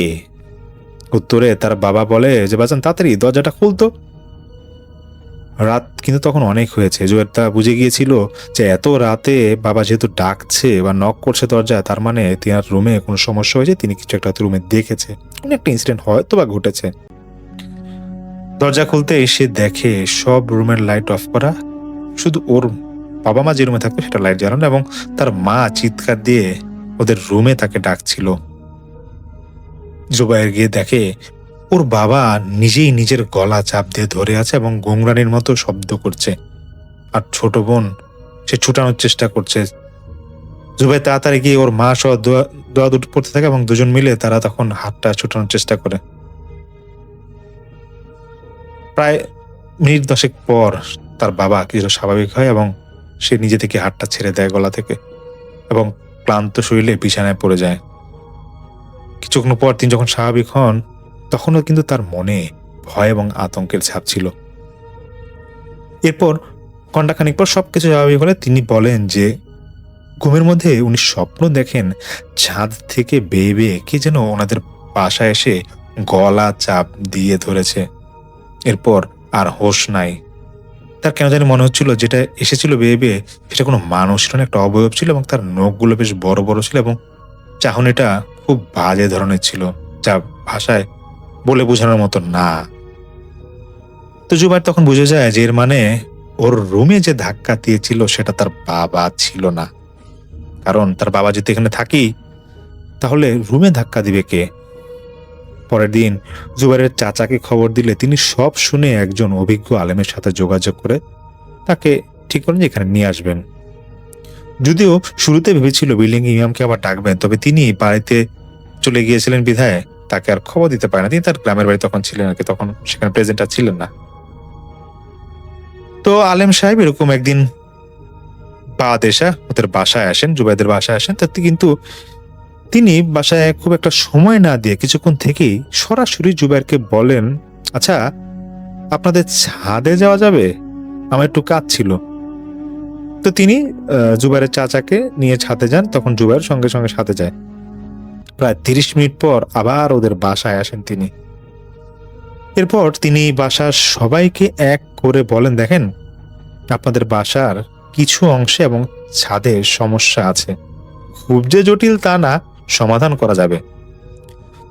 উত্তরে তার বাবা বলে যে বাজান তাড়াতাড়ি দরজাটা খুলতো। রাত কিন্তু তখন অনেক হয়েছে, জুবায়ের তা বুঝে গিয়েছিল যে এত রাতে বাবা যেহেতু ডাকছে বা নক করছে দরজায়, তার মানে তার রুমে কোনো সমস্যা হয়েছে, তিনি কিছু একটা রুমে দেখেছে, কোনো একটা ইনসিডেন্ট হয়তো বা ঘটেছে। দরজা খুলতে এসে দেখে সব রুমের লাইট অফ করা, শুধু ওর বাবা মা যে রুমে থাকতো সেটা লাইট জ্বালানো এবং তার মা চিৎকার দিয়ে ওদের রুমে তাকে ডাকছিল। জুবায়ের গিয়ে দেখে ওর বাবা নিজেই নিজের গলা চাপ দিয়ে ধরে আছে এবং গোংরানির মতো শব্দ করছে, আর ছোট বোন সে ছুটানোর চেষ্টা করছে। জুবায়ের তাড়াতাড়ি গিয়ে ওর মা সহ দোয়া দুটো পড়তে থাকে এবং দুজন মিলে তারা তখন হাতটা ছুটানোর চেষ্টা করে। প্রায় মিনিট 10 পর তার বাবা কিছুটা স্বাভাবিক হয় এবং সে নিজে থেকে হাতটা ছেড়ে দেয় গলা থেকে এবং ক্লান্ত শরীরে বিছানায় পড়ে যায়। কিছুক্ষণ পর তিনি যখন স্বাভাবিক হন তখনও কিন্তু তার মনে ভয় এবং আতঙ্কের ছাপ ছিল। এরপর ঘণ্টাখানিক পর সবকিছু স্বাভাবিক হলে তিনি বলেন যে ঘুমের মধ্যে উনি স্বপ্ন দেখেন ছাদ থেকে বেয়ে বেয়ে কে যেন ওনাদের বাসায় এসে গলা চাপ দিয়ে ধরেছে। এরপর আর হোশ নাই, তার কেন জানি মনে হচ্ছিল যেটা এসেছিল বেয়ে বেয়ে সেটা কোনো মানুষের না, একটা অবয়ব ছিল এবং তার নখগুলো বেশ বড় বড় ছিল এবং চাহনিটা খুব বাজে ধরনের ছিল, যা ভাষায় বলে বোঝানোর মতো না। তো জুবাইর তখন বুঝে যায় যে এর মানে ওর রুমে যে ধাক্কা দিয়েছিল সেটা তার বাবা ছিল না, কারণ তার বাবা যদি এখানে থাকি তাহলে রুমে ধাক্কা দিবে কে? পরের দিন জুবাইরের চাচাকে খবর দিলে তিনি সব শুনে একজন অভিজ্ঞ আলেমের সাথে যোগাযোগ করে তাকে ঠিক করেন যে এখানে নিয়ে আসবেন। যদিও শুরুতে ভেবেছিল বিল্ডিং ইমামকে আবার ডাকবেন, তবে তিনি বাড়িতে চলে গিয়েছিলেন বিধায় তাকে আর খবর দিতে পারে না। তিনি তার গ্রামের বাড়ি তখন ছিলেন আর কি, তখন সেখানে প্রেজেন্ট আর ছিলেন না। তো আলেম সাহেব এরকম একদিন এসে ওদের বাসায় আসেন, জুবাইরদের বাসায় আসেন। তাতে কিন্তু তিনি বাসায় খুব একটা সময় না দিয়ে কিছুক্ষণ থেকেই সরাসরি জুবাইরকে বলেন, আচ্ছা আপনাদের ছাদে যাওয়া যাবে, আমার একটু কাজ ছিল। তো তিনি জুবাইরের চাচাকে নিয়ে ছাদে যান। তখন জুবাইর সঙ্গে সঙ্গে ছাদে যায়। প্রায় 30 মিনিট পর আবার ওদের বাসায় আসেন তিনি। এরপর তিনি বাসার সবাইকে এক করে বলেন, দেখেন আপনাদের বাসার কিছু অংশে এবং ছাদে সমস্যা আছে, খুব যে জটিল তা না, সমাধান করা যাবে।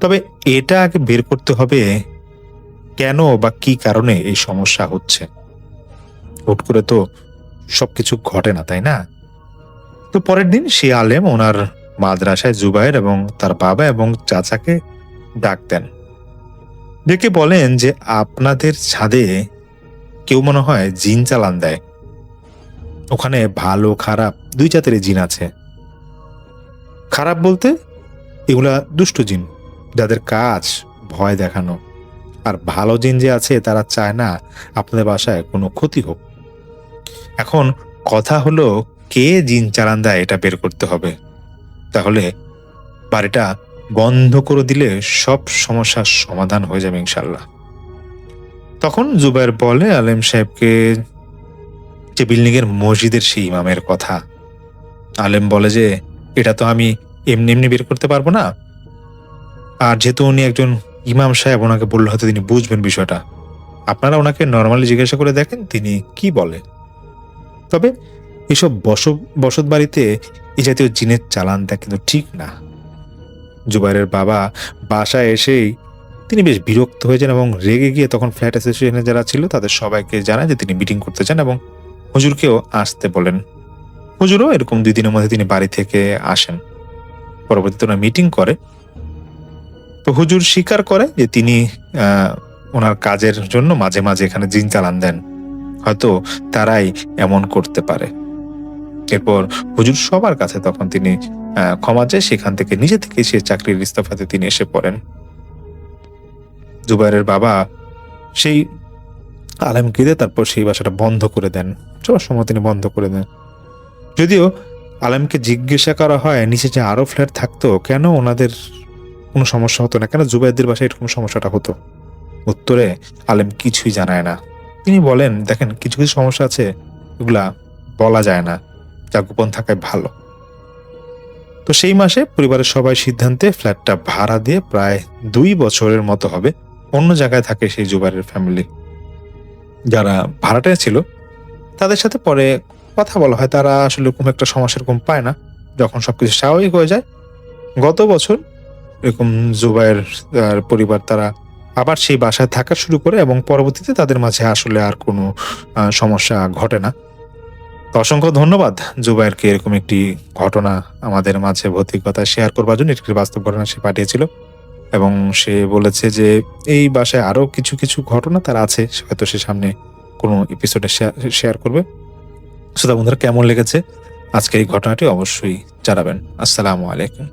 তবে এটা আগে বের করতে হবে কেন বা কি কারণে এই সমস্যা হচ্ছে। হুট করে তো সবকিছু ঘটে না, তাই না? তো পরের দিন সে আলেম ওনার মাদ্রাসায় জুবাইর এবং তার বাবা এবং চাচাকে ডাক দেন, ডেকে বলেন যে আপনাদের ছাদে কেউ মনে হয় জিন চালান দেয়। ওখানে ভালো খারাপ দুই জাতের জিন আছে। খারাপ বলতে এগুলা দুষ্ট জিন, যাদের কাজ ভয় দেখানো। আর ভালো জিন যে আছে তারা চায় না আপনাদের বাসায় কোনো ক্ষতি হোক। এখন কথা হলো কে জিন চালান দেয় এটা বের করতে হবে, তাহলে বাড়িটা বন্ধ করে দিলে সব সমস্যার সমাধান হয়ে যাবে ইনশাল্লাহ। তখন জুবাইর বলে আলেম সাহেবকে যে বিল্ডিং এর মসজিদের সেই ইমামের কথা। আলেম বলে যে এটা তো আমি এমনি এমনি বের করতে পারবো না, আর যেহেতু উনি একজন ইমাম সাহেব, ওনাকে বললে হয়তো তিনি বুঝবেন বিষয়টা। আপনারা ওনাকে নর্মালি জিজ্ঞাসা করে দেখেন তিনি কি বলে। তবে এসব বসত বাড়িতে এই জাতীয় জিনের চালান দেয় কিন্তু ঠিক না। জুবাইরের বাবা বাসায় এসেই তিনি বেশ বিরক্ত হয়ে যান এবং রেগে গিয়ে তখন ফ্ল্যাট অ্যাসোসিয়েশনে যারা ছিল তাদের সবাইকে জানায় যে তিনি মিটিং করতে চান এবং হুজুরকেও আসতে বলেন। হুজুরও এরকম 2 দিনের মধ্যে তিনি বাড়ি থেকে আসেন। পরবর্তীতে ওনার মিটিং করে। তো হুজুর স্বীকার করে যে তিনি ওনার কাজের জন্য মাঝে মাঝে এখানে জিন চালান দেন, হয়তো তারাই এমন করতে পারে। এরপর হুজুর সবার কাছে তখন তিনি ক্ষমা চেয়ে সেখান থেকে নিজে থেকে সে চাকরির ইস্তফাতে তিনি এসে পড়েন। জুবাইরের বাবা সেই আলেমকে দিয়ে তারপর সেই বাসাটা বন্ধ করে দেন, সবার সময় তিনি বন্ধ করে দেন। যদিও আলেমকে জিজ্ঞাসা করা হয় নিচে যে আরো ফ্ল্যাট থাকতো কেন ওনাদের কোনো সমস্যা হতো না, কেন জুবাইরদের বাসায় এরকম সমস্যাটা হতো। উত্তরে আলেম কিছুই জানায় না। তিনি বলেন, দেখেন কিছু কিছু সমস্যা আছে এগুলা বলা যায় না, যা গোপন থাকায় ভালো। তো সেই মাসে পরিবারের সবাই সিদ্ধান্তে ফ্ল্যাটটা ভাড়া দিয়ে প্রায় 2 বছরের মতো হবে অন্য জায়গায় থাকে সেই জুবাইরের ফ্যামিলি। যারা ভাড়াটায় ছিল তাদের সাথে পরে কথা বলা হয়, তারা আসলে এরকম একটা সমস্যা এরকম পায় না। যখন সবকিছু স্বাভাবিক হয়ে যায় গত বছর এরকম জুবাইর পরিবার তারা আবার সেই বাসায় থাকা শুরু করে এবং পরবর্তীতে তাদের মাঝে আসলে আর কোনো সমস্যা ঘটে না। তো অসংখ্য ধন্যবাদ জুবাইরকে এরকম একটি ঘটনা আমাদের মাঝে ভৌতিকতা শেয়ার করবার জন্য। একটি বাস্তব ঘটনা সে পাঠিয়েছিল এবং সে বলেছে যে এই বাসায় আরো কিছু কিছু ঘটনা তার আছে, হয়তো সে সামনে কোনো এপিসোডে শেয়ার করবে। শ্রোতা বন্ধুরা, কেমন লেগেছে আজকের এই ঘটনাটি অবশ্যই জানাবেন। আসসালামু আলাইকুম।